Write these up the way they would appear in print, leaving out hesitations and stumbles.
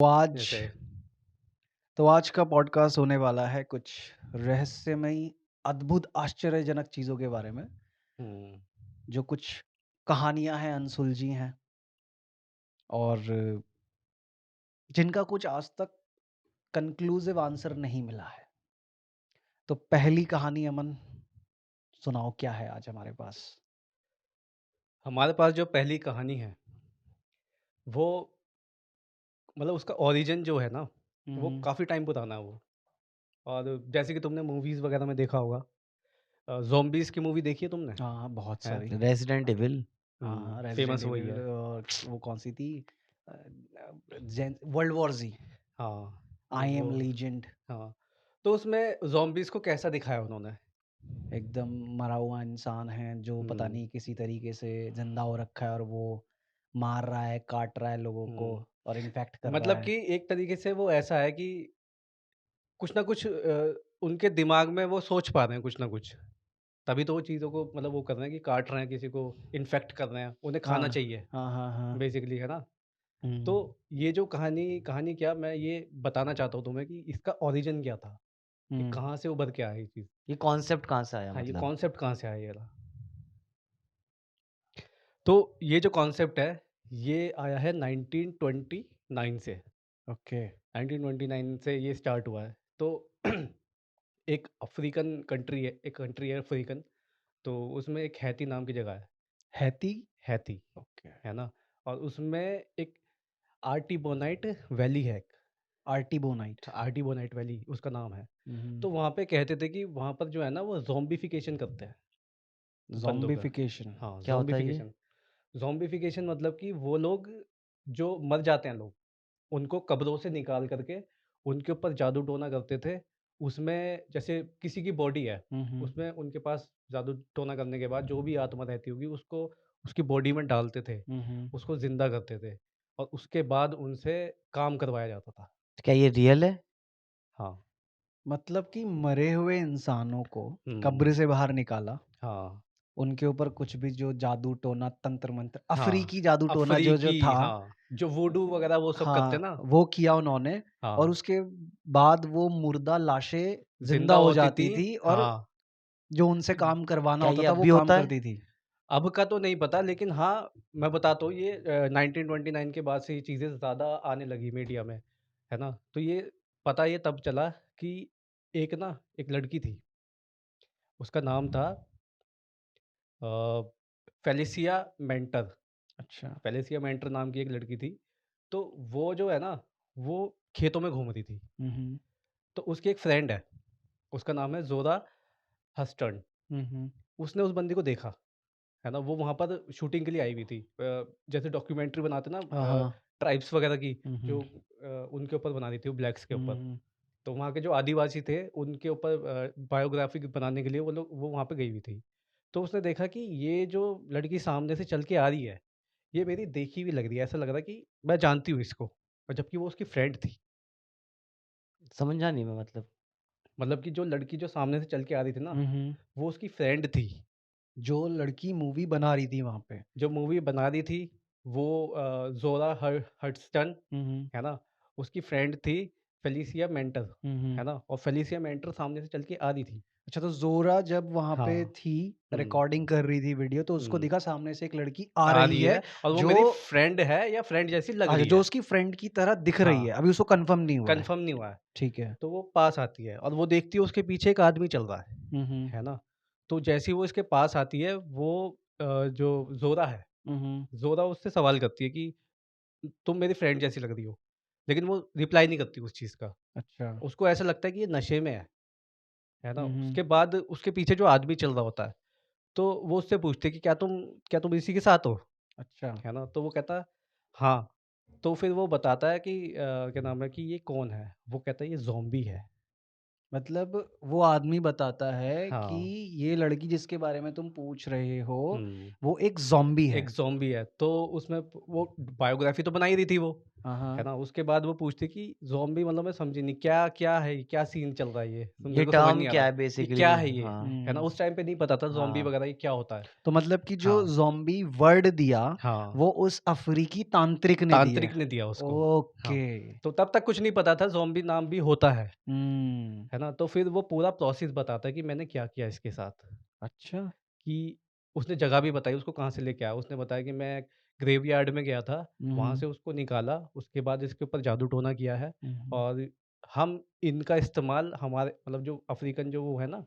तो आज जैसे तो आज का पॉडकास्ट होने वाला है कुछ रहस्यमयी, अद्भुत, आश्चर्यजनक चीज़ों के बारे में, हुँ, जो कुछ कहानियाँ हैं, अनसुलझी हैं और जिनका कुछ आज तक कन्क्लूसिव आंसर नहीं मिला है। तो पहली कहानी अमन सुनाओ क्या है आज हमारे पास? हमारे पास जो पहली कहानी है, वो मतलब उसका ओरिजिन जो है ना, हुँ, वो हुँ। काफ़ी टाइम पुराना है वो। और जैसे कि तुमने मूवीज़ वगैरह में देखा होगा, ज़ॉम्बीज़ की मूवी देखी है तुमने? हाँ, हाँ, बहुत हैं? सारी। Resident evil. हाँ, हाँ, रेज़िडेंट फ़ेमस वही इविल है। और वो कौन-सी थी? अ, जेन वर्ल्ड वॉर ज़ी, हाँ, आई एम वो लीजेंड। हाँ, तो उसमें ज़ॉम्बीज़ को कैसा दिखाया उन्होंने? एकदम मरा हुआ इंसान है जो पता हुँ, नहीं किसी तरीके से जिंदा हो रखा है और वो मार रहा है, काट रहा है लोगों को हुँ। और इन्फेक्ट कर रहा मतलब है। कि एक तरीके से वो ऐसा है कि कुछ ना कुछ उनके दिमाग में वो सोच पा रहे हैं कुछ ना कुछ। तभी तो वो चीज़ों को मतलब वो कर रहे हैं कि काट रहे हैं, किसी को इन्फेक्ट कर रहे हैं, उन्हें हाँ, खाना चाहिए हाँ, हाँ, हाँ। बेसिकली, है ना? तो हुँ, ये जो कहानी कहानी क्या मैं ये बताना चाहता हूँ तुम्हें कि इसका ओरिजिन क्या था? ये हुँ। कहाँ से उभर के आया ये चीज़? ये कॉन्सेप्ट कहाँ से आया हाँ, ये मतलब? कॉन्सेप्ट कहाँ से आया ये वाला? तो ये जो कॉन्सेप्ट है, ये आया है 1929 से। ओके। 1929 से ये स्टार्ट हुआ है। तो एक अफ्रीकन कंट्री है, एक कंट्री है अफ्रीकन, तो उसमें एक हैती नाम की जगह है, हैती? Haiti, okay. है ना? और उसमें एक आर्टिबोनाइट वैली है एक, आर्टिबोनाइट। आर्टिबोनाइट वैली उसका नाम है। हुँ। तो वहाँ पे कहते थे कि वहाँ पर जो है ना वो ज़ॉम्बिफ़िकेशन करते हैं बंदों का। ज़ॉम्बिफ़िकेशन। हाँ, क्या होता है ये? ज़ॉम्बिफ़िकेशन। ज़ॉम्बिफ़िकेशन मतलब कि वो लोग जो मर जाते हैं लोग, उनको कब्रों से निकाल कर के उनके ऊपर जादू-टोना करते थे। उसमें जैसे किसी की बॉडी है, हुँ, हुँ। उसमें उनके पास जादू-टोना करने के बाद जो भी आत्मा रहती होगी उसको उसकी बॉडी में डालते थे, हुँ, हुँ। उसको ज़िंदा करते थे और उसके बाद उनसे काम करवाया जाता था। क्या ये रियल है? हाँ। मतलब कि मरे हुए इंसानों को हुँ। कब्र से बाहर निकाला, हाँ। उनके ऊपर कुछ भी जो जादू टोना, तंत्र मंत्र, हाँ, अफ़्रीकी जादू टोना जो-जो अफ़्रीकी था, हाँ, जो वुडू वग़ैरह वो सब करते हैं हाँ, ना? वो किया उन्होंने और हाँ, उसके बाद वो मुर्दा लाशें ज़िंदा ज़िंदा हो होती थी जाती थी और हाँ, जो उनसे तो काम करवाना क्या होता ये था, अब वो भी काम होता है? करती थी। अब का तो नहीं पता लेकिन हाँ, मैं बताता हूँ ये 1929 के बाद से ये चीज़ें ज़्यादा आने लगी मीडिया में, है ना? तो ये पता ये तब चला कि एक लड़की थी, उसका नाम था अ, फेलिसिया मेंटर, अच्छा। फेलिसिया मेंटर नाम की एक लड़की थी। तो वो जो है ना, वो खेतों में घूम रही थी। हुँ, हुँ। तो उसकी एक फ्रेंड है, उसका नाम है ज़ोरा हस्टन। हुँ, हुँ। उसने उस बंदी को देखा, है ना? वो वहाँ पर शूटिंग के लिए आई हुई थी। जैसे डॉक्यूमेंट्री बनाते ना हाँ, हाँ। ट्राइब्स वगैरह की, हुँ, जो हुँ। उनके ऊपर बना रही थी, वो ब्लैक्स के हुँ, ऊपर। हुँ। तो वहाँ के जो आदिवासी थे, उनके ऊपर बायोग्राफी बनाने के लिए वो वहाँ पे गई हुई थी। तो उसने देखा कि ये जो लड़की सामने से चल के आ रही है, ये मेरी देखी हुई लग रही है। ऐसा लग रहा है कि मैं जानती हूँ इसको और जबकि वो उसकी फ्रेंड थी। समझा नहीं मैं मतलब। मतलब कि जो लड़की जो सामने से चल के आ रही थी ना, हुँ, हुँ। वो उसकी फ्रेंड थी। जो लड़की मूवी बना रही थी वहाँ पे। जो मूवी बना रही थी, वो ज़ोरा हर्ट्स्टन, हुँ, हुँ। है ना? उसकी फ्रेंड थी फेलिसिया मेंटर, हुँ, हुँ। है ना? और फेलिसिया मेंटर सामने से चल के आ रही थी। अच्छा, तो ज़ोरा जब वहाँ पे हाँ। थी, हुँ, रिकॉर्डिंग कर रही थी वीडियो, तो उसको हुँ। दिखा सामने से एक लड़की आ आ रही रही है, है और वो जो मेरी फ्रेंड है या फ्रेंड जैसी लग अच्छा, रही जो है। उसकी फ्रेंड की तरह दिख रही है। हाँ, अभी उसको कन्फर्म नहीं हुआ है। कन्फर्म नहीं हुआ है। ठीक है। तो वो पास आती है और वो देखती है उसके पीछे एक आदमी चल रहा हुँ, हुँ। है ना? तो जैसे ही वो इसके पास आती है, वो जो ज़ोरा है, हुँ, हुँ। ज़ोरा उससे सवाल करती है कि तुम मेरी फ्रेंड जैसी लग रही हो। लेकिन वो रिप्लाई नहीं करती उस चीज़ का। अच्छा। उसको ऐसा लगता है कि ये नशे में है ना? हुँ, हुँ। उसके बाद उसके पीछे जो आदमी चल रहा होता है, तो वो उससे पूछती है कि क्या तुम इसी के साथ हो? अच्छा, है ना? तो वो कहता है, हाँ। तो फिर वो बताता है कि क्या नाम है कि ये कौन है? वो कहता है ये ज़ॉम्बी है। मतलब वो आदमी बताता है कि हाँ। ये लड़की जिसके बारे में तुम पूछ रहे हो, हुँ। वो एक ज़ॉम्बी है। एक ज़ॉम्बी है। तो उसमें वो बायोग्राफ़ी तो बना ही रही थी वो। हाँ, है हाँ। ना? उसके बाद वो पूछती कि ज़ॉम्बी मतलब मैं समझी नहीं क्या है ये? क्या सीन चल रहा है ये? तो ये मेरे को समझ टर्म नहीं आ क्या रहा। है ये बेसिकली? क्या है ये? हाँ, है ना? हुँ। उस टाइम पे नहीं पता था ज़ॉम्बी हाँ। वगैरह ये क्या होता है? तो मतलब कि जो हाँ, ज़ॉम्बी वर्ड दिया, हाँ। वो उस अफ्रीकी तांत्रिक ने दिया तांत्रिक है। ने दिया उसको। हाँ, ओके। तो तब तक कुछ नहीं पता था ज़ॉम्बी नाम भी होता हुँ। है ना? तो फिर वो पूरा प्रोसेस बताता है कि मैंने क्या किया इसके साथ। अच्छा। कि उसने जगह भी बताई उसको कहाँ से लेके आया। उसने बताया कि मैं ग्रेवयार्ड में गया था, हुँ, वहाँ हुँ। से उसको निकाला, उसके बाद इसके ऊपर जादू-टोना किया है हुँ, हुँ। और हम इनका इस्तेमाल हमारे मतलब जो अफ्रीकन जो वो है ना,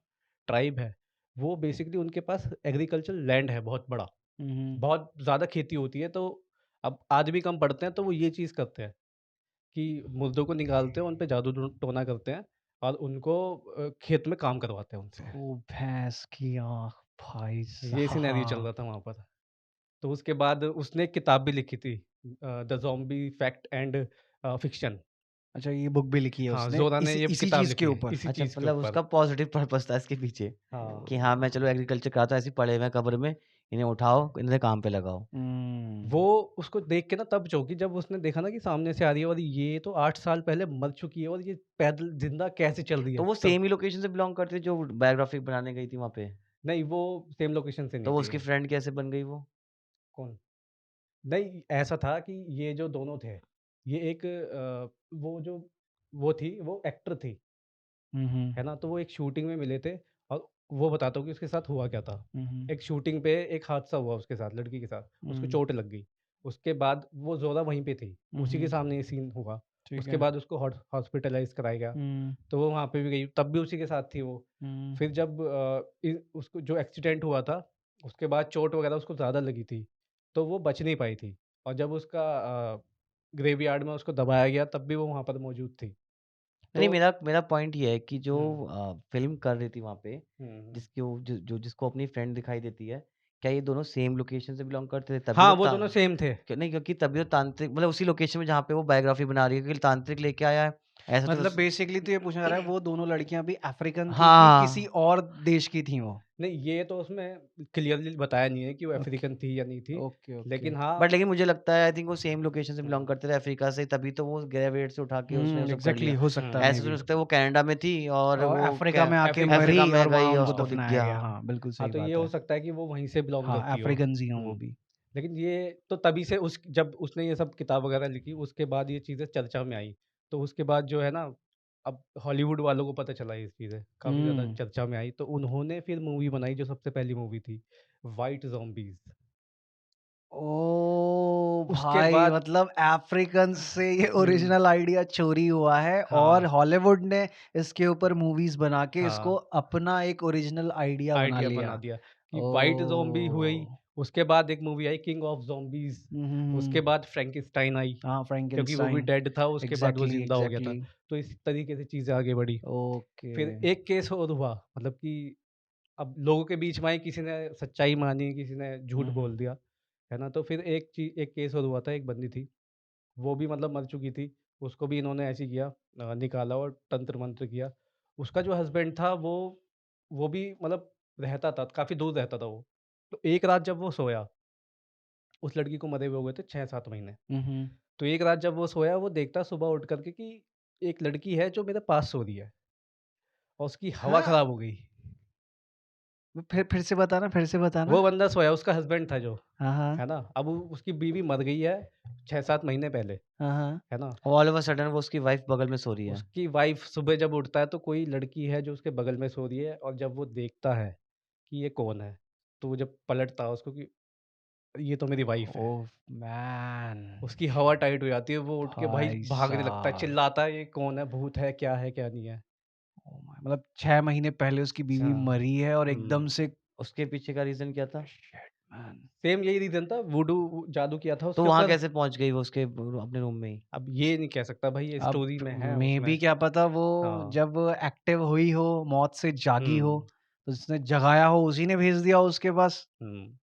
ट्राइब है, वो बेसिकली उनके पास एग्रीकल्चर लैंड है बहुत बड़ा, हुँ, हुँ। बहुत ज़्यादा खेती होती है, तो अब आदमी कम पड़ते हैं, तो वो ये चीज़ करते हैं कि मुर्दों को निकालते हैं, उन पे जादू-टोना करते हैं और उनको खेत में काम करवाते हैं उनसे। ओह! भैंस की आँख भाई ये सिनेरियो चल साहब। रहा था वहाँ पर। तो उसके बाद उसने एक किताब भी लिखी थी the zombie fact and fiction. अच्छा, ये बुक भी लिखी है हाँ, उसने ज़ोरा ने इसी ये इसी किताब चीज़ के लिखी है, ऊपर? इसी अच्छा, चीज़ के मतलब ऊपर। उसका पॉजिटिव पर्पस था इसके पीछे कि हाँ, हाँ, मैं चलो एग्रीकल्चर कराता हूँ, ऐसे ही पड़े हुए हैं कब्र में, इन्हें उठाओ, इन्हें काम पे लगाओ। वो हुँ। उसको देख के ना तब चौंकी जब उसने देखा ना कि सामने से आ रही है और ये तो 8 साल पहले मर चुकी है और ये पैदल ज़िंदा कैसे चल रही तो है? वो तब सेम ही लोकेशन से बिलॉन्ग करती है जो बायोग्राफी बनाने गई थी वहाँ पे? नहीं, वो सेम लोकेशन से तो नहीं वो थी। उसकी फ्रेंड कैसे बन गई वो? कौन? नहीं, ऐसा था कि ये जो दोनों थे, ये एक वो जो वो थी, वो एक्टर थी। हुँ, हुँ। है ना? तो वो एक शूटिंग में मिले थे और वो बताता हूँ कि उसके साथ हुआ क्या था। हुँ, हुँ। एक शूटिंग पे एक हादसा हुआ उसके साथ, लड़की के साथ, उसको हुँ। चोट लग गई। उसके बाद वो ज़ोरा वहीं पे थी, हुँ, उसी के हुँ। सामने ये सीन हुआ। ठीक उसके है। बाद उसको हॉस्पिटलाइज़ कराया गया, हुँ, तो वो वहाँ पे भी गई, तब भी उसी के साथ थी वो। हुँ। फिर जब उसको जो एक्सीडेंट हुआ था, उसके बाद चोट वगैरह उसको ज़्यादा लगी थी, तो वो बच नहीं पाई थी और जब उसका ग्रेवयार्ड में उसको दबाया गया, तब भी वो वहाँ पर मौजूद थी। नहीं, तो मेरा मेरा पॉइंट ये है कि जो हुँ, फ़िल्म कर रही थी वहाँ पे, हुँ। जिसकी वो जिसको अपनी फ्रेंड दिखाई देती है, क्या ये दोनों सेम लोकेशन से बिलॉन्ग करते थे? तभी हाँ, तो वो दोनों सेम थे। नहीं, क्योंकि तभी तो तांत्रिक मतलब उसी लोकेशन में जहाँ पे वो बायोग्राफी बना रही है, क्योंकि तांत्रिक लेके आया है, ऐसा तो मतलब बेसिकली तो ये पूछा जा रहा है वो दोनों लड़कियाँ भी अफ्रीकन थी कि किसी हाँ। और देश की थी वो? नहीं, ये तो उसमें क्लियरली बताया नहीं है कि वो ओके, अफ्रीकन थी या नहीं थी। Okay, okay. लेकिन हाँ बट लेकिन मुझे लगता है आई थिंक वो सेम लोकेशन से बिलॉन्ग हुँ, करते थे अफ्रीका से, तभी तो वो ग्रेविएट से उठा के उसने वो सब कर एग्ज़ैक्टली लिया। हो सकता है हुँ। ऐसे तो मेबी हो सकता है वो कनाडा में थी और और वो अफ्रीका क्या में आके अफ्रीका में अफ्रीका मरी में और वहाँ गई और उनको उसको दिख दफ़नाया गया। गया। हाँ। हाँ, बिल्कुल हाँ, सही तो ये बात हो है। सकता है कि वो वहीं से बिलॉन्ग हाँ, करती हो। अफ्रीकन्स ही हों वो हुँ, भी। लेकिन ये तो तभी से उस जब उसने ये सब किताब वगैरह लिखी, उसके बाद ये चीज़ें चर्चा में आई। तो उसके बाद जो है ना, अब हॉलीवुड वालों को पता चला ये चीज़ें, काफ़ी ज़्यादा हुँ। चर्चा में आई, तो उन्होंने फिर मूवी बनाई जो सबसे पहली मूवी थी, व्हाइट ज़ॉम्बीज़। ओह! उसके भाई बाद मतलब अफ्रीकन्स से ये हुँ, ओरिजिनल आइडिया चोरी हुआ है और हाँ, हॉलीवुड ने इसके ऊपर मूवीज़ बना के इसको हाँ। अपना एक ओरिजिनल आइडिया बना आइडिया बना लिया। दिया कि व्हाइट ज़ॉम्बी हुई, ओह! उसके बाद एक मूवी आई किंग ऑफ ज़ॉम्बीज़, हुँ, हुँ, उसके हुँ। बाद फ्रैंकेनस्टाइन आई, हाँ, क्योंकि वो भी फ्रैंकेनस्टाइन। डेड था, उसके बाद वो एग्ज़ैक्टली, ज़िंदा हो गया था। एग्ज़ैक्टली। तो इस तरीके से चीज़ें आगे बढ़ी। ओके। फिर एक केस और हुआ, मतलब कि अब लोगों के बीच में आई, किसी ने सच्चाई मानी, किसी ने झूठ हुँ, हुँ। बोल दिया, है ना? तो फिर एक केस और हुआ था, एक बंदी थी, वो भी मतलब मर चुकी थी, उसको भी इन्होंने ऐसे ही किया, निकाला और तंत्र-मंत्र किया। उसका जो हस्बैंड था वो भी मतलब रहता था, काफ़ी दूर रहता था वो। तो एक रात जब वो सोया, उस लड़की को मरे हुए हो गए थे 6-7 महीने। हुँ, हुँ। तो एक रात जब वो सोया, वो देखता सुबह उठ कर के कि एक लड़की है जो मेरे पास सो रही है और उसकी हवा हाँ? खराब हो गई। फिर से बताना, फिर से बताना। वो बंदा सोया, उसका हस्बैंड था जो, हाँ, हाँ। है ना? अब उसकी बीवी मर गई है 6-7 महीने पहले, हाँ, हाँ। है ना? ऑल ऑफ अ सडन वो उसकी वाइफ बगल में सो रही है। उसकी वाइफ़ सुबह जब उठता है तो कोई लड़की है जो उसके बगल में सो रही है और जब वो देखता है कि ये कौन है, तो वो जब पलटता है उसको कि ये तो मेरी वाइफ़ है। Oh man! उसकी हवा टाइट हो जाती है, वो उठ के भाई भाई भागने लगता है, साहब! चिल्लाता है, ये कौन है, भूत है, क्या नहीं है? ओह माय मतलब 6 महीने पहले उसकी अच्छा, बीवी मरी है और हुँ। एकदम से उसके पीछे का रीज़न क्या था? Shit man! सेम यही रीज़न था, वुडू जादू किया था तो उसके वहाँ ऊपर। कैसे पहुँच गई वो उसके अपने रूम में ही? अब ये नहीं कह सकता भाई, ये अब स्टोरी में है उसमें। मेबी क्या पता वो हाँ, जब एक्टिव हुई हो, मौत से जागी हो, हुँ, तो जिसने जगाया हो उसी ने भेज दिया हो उसके पास। हुँ,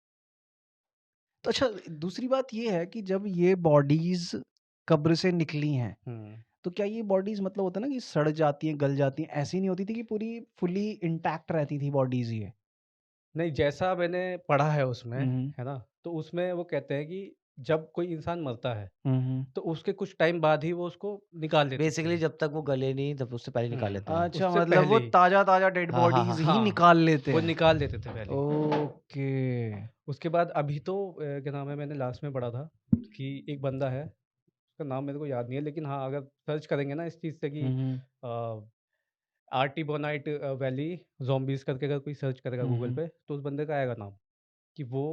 तो अच्छा दूसरी बात ये है कि जब ये बॉडीज़ कब्र से निकली हैं, हुँ। तो क्या ये बॉडीज़ मतलब होता है ना कि सड़ जाती हैं, गल जाती हैं, ऐसी नहीं होती थी कि पूरी फुली इंटैक्ट रहती थी बॉडीज़ ये? नहीं, जैसा मैंने पढ़ा है उसमें, हुँ, हुँ। है ना? तो उसमें वो कहते हैं कि जब कोई इंसान मरता है हम्म। तो उसके कुछ टाइम बाद ही वो उसको निकाल लेते बेसिकली थे। जब तक वो गले नहीं तब उससे पहले निकाल लेते हैं। अच्छा, उससे मतलब वो पहले ही ताजा ताजा डेड हाँ, हाँ, हाँ। बॉडीज ही हाँ, निकाल लेते वो हैं। निकाल लेते थे पहले ही। ओके। उसके बाद अभी तो क्या नाम है, मैंने लास्ट में पढ़ा था कि एक बंदा है, उसका नाम मेरे को याद नहीं है, लेकिन हाँ, अगर सर्च करेंगे ना इस चीज़ से कि हम्म। आर्टिबोनाइट वैली ज़ॉम्बीज़ करके अगर कोई सर्च करेगा गूगल हम्म। पे, तो उस बंदे का आएगा नाम कि वो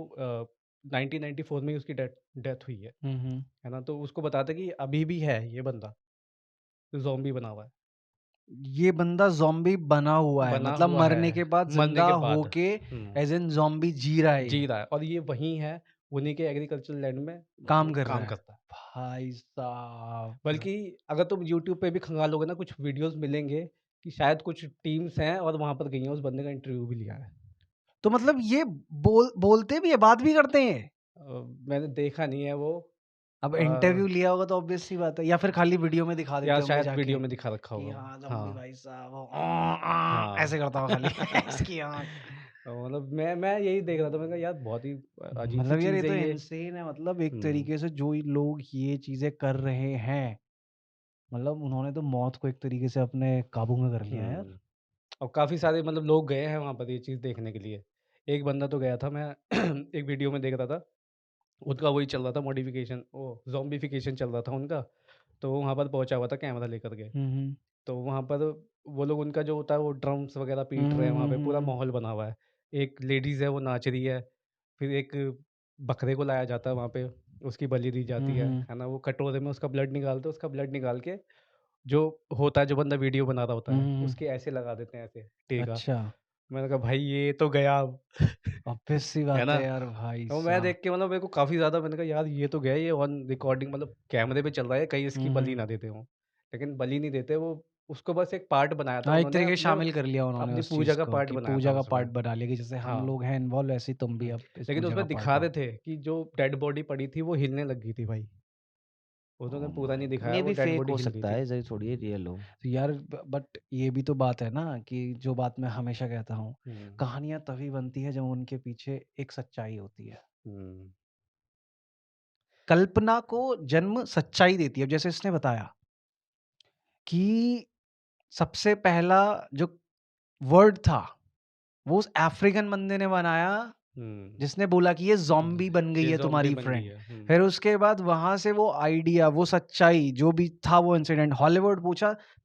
1994 में ही उसकी डेथ हुई हम्म। है ना? तो उसको बताते कि अभी भी है ये बंदा, जो ज़ॉम्बी बना हुआ है। ये बंदा ज़ॉम्बी बना हुआ है, बना मतलब हुआ है, मरने के बाद मरने जिंदा के बाद। होके हुँ, एज इन ज़ॉम्बी जी रहा है, जी ये रहा है और ये वहीं है, उन्हीं के एग्रीकल्चरल लैंड में काम वो कर रहा काम है। करता है। भाई साहब। बल्कि अगर तुम यूट्यूब पे भी खंगालोगे ना, कुछ वीडियोज़ मिलेंगे कि शायद कुछ टीम्स हैं और वहाँ पर गई हैं, उस बंदे का इंटरव्यू भी लिया है। तो मतलब ये बोलते भी है, बात भी करते हैं। मैंने देखा नहीं है वो, अब इंटरव्यू अ, लिया होगा तो ऑब्वियस सी बात है, या फिर खाली वीडियो में दिखा या देते होंगे शायद जाके वीडियो में दिखा रखा कि होगा। हाँ ज़ॉम्बी हाँ, भाई साहब वो हाँ। ऐसे करता होगा खाली इसकी आँख। मतलब मैं यही देख रहा था, मैंने कहा यार बहुत ही अजीब-सी मतलब यार ये चीज़ है तो ये। इनसेन है, मतलब एक हुँ, तरीके से जो ये लोग ये चीजें कर रहे हैं, मतलब उन्होंने तो मौत को एक तरीके से अपने काबू में कर लिया है यार। हुँ। और काफ़ी सारे मतलब लोग गए हैं वहाँ पर ये चीज़ देखने के लिए। एक बंदा तो गया था, मैं एक वीडियो में देख रहा था, उनका वही चल रहा था मॉडिफ़िकेशन, वो ज़ॉम्बिफ़िकेशन चल रहा था उनका, तो वो वहाँ पर पहुँचा हुआ था कैमरा लेकर के। हम्म। तो वहाँ पर वो लोग, उनका जो होता है वो ड्रम्स वग़ैरह पीट रहे हैं, वहाँ पे पूरा माहौल बना हुआ है। एक लेडीज़ है वो नाच रही है, फिर एक बकरे को लाया जाता है वहाँ पे, उसकी बलि दी जाती है ना? वो कटोरे में उसका ब्लड निकालते हैं, उसका ब्लड निकाल के जो होता है, जो बंदा वीडियो बना रहा होता है, उसके ऐसे लगा देते हैं ऐसे टीका। अच्छा। मैंने कहा भाई ये तो गया अब। ऑब्वियस सी है बात ना? है यार भाई तो मैं साहब। देख के मतलब मेरे को काफ़ी ज़्यादा, मैंने कहा यार ये तो गया, ये ऑन रिकॉर्डिंग मतलब कैमरे पे चल रहा है, कहीं इसकी बलि हम्म। ना देते हों। लेकिन बलि नहीं देते वो, उसको बस एक पार्ट बनाया था हाँ, एक उन्होंने, तरीके से अपने शामिल कर लिया उन्होंने अपनी उस पूजा चीज का को पार्ट कि बनाया था पूजा का उसमें। पार्ट बना लिया कि जैसे हम हाँ। लोग हैं इन्वॉल्व, ऐसे ही तुम भी हुँ। अब इस लेकिन पूजा का उसमें पार्ट दिखा रहे हो। थे कि जो डेड बॉडी पड़ी थी वो हिलने लग गई थी भाई। उन्होंने ओह पूरा नहीं माय दिखाया, मे वो बी डेड फेक बॉडी हो हिल रही सकता थी। है, ज़रूरी थोड़ी है रियल हो। तो यार बट ये भी तो बात है ना कि जो बात मैं हमेशा कहता हूँ, हुँ, कहानियां तभी बनती है जब उनके पीछे एक सच्चाई होती है। हुँ, कल्पना को जन्म सच्चाई देती है। अब जैसे इसने बताया कि सबसे पहला जो वर्ड था वो उस अफ्रीकन बंदे ने बनाया, हुँ। जिसने बोला कि ये ज़ॉम्बी बन गई ये है ज़ॉम्बी तुम्हारी बन गई फ्रेंड। है। हुँ, फिर उसके बाद वहाँ से वो आइडिया, वो सच्चाई जो भी था, वो इंसिडेंट हॉलीवुड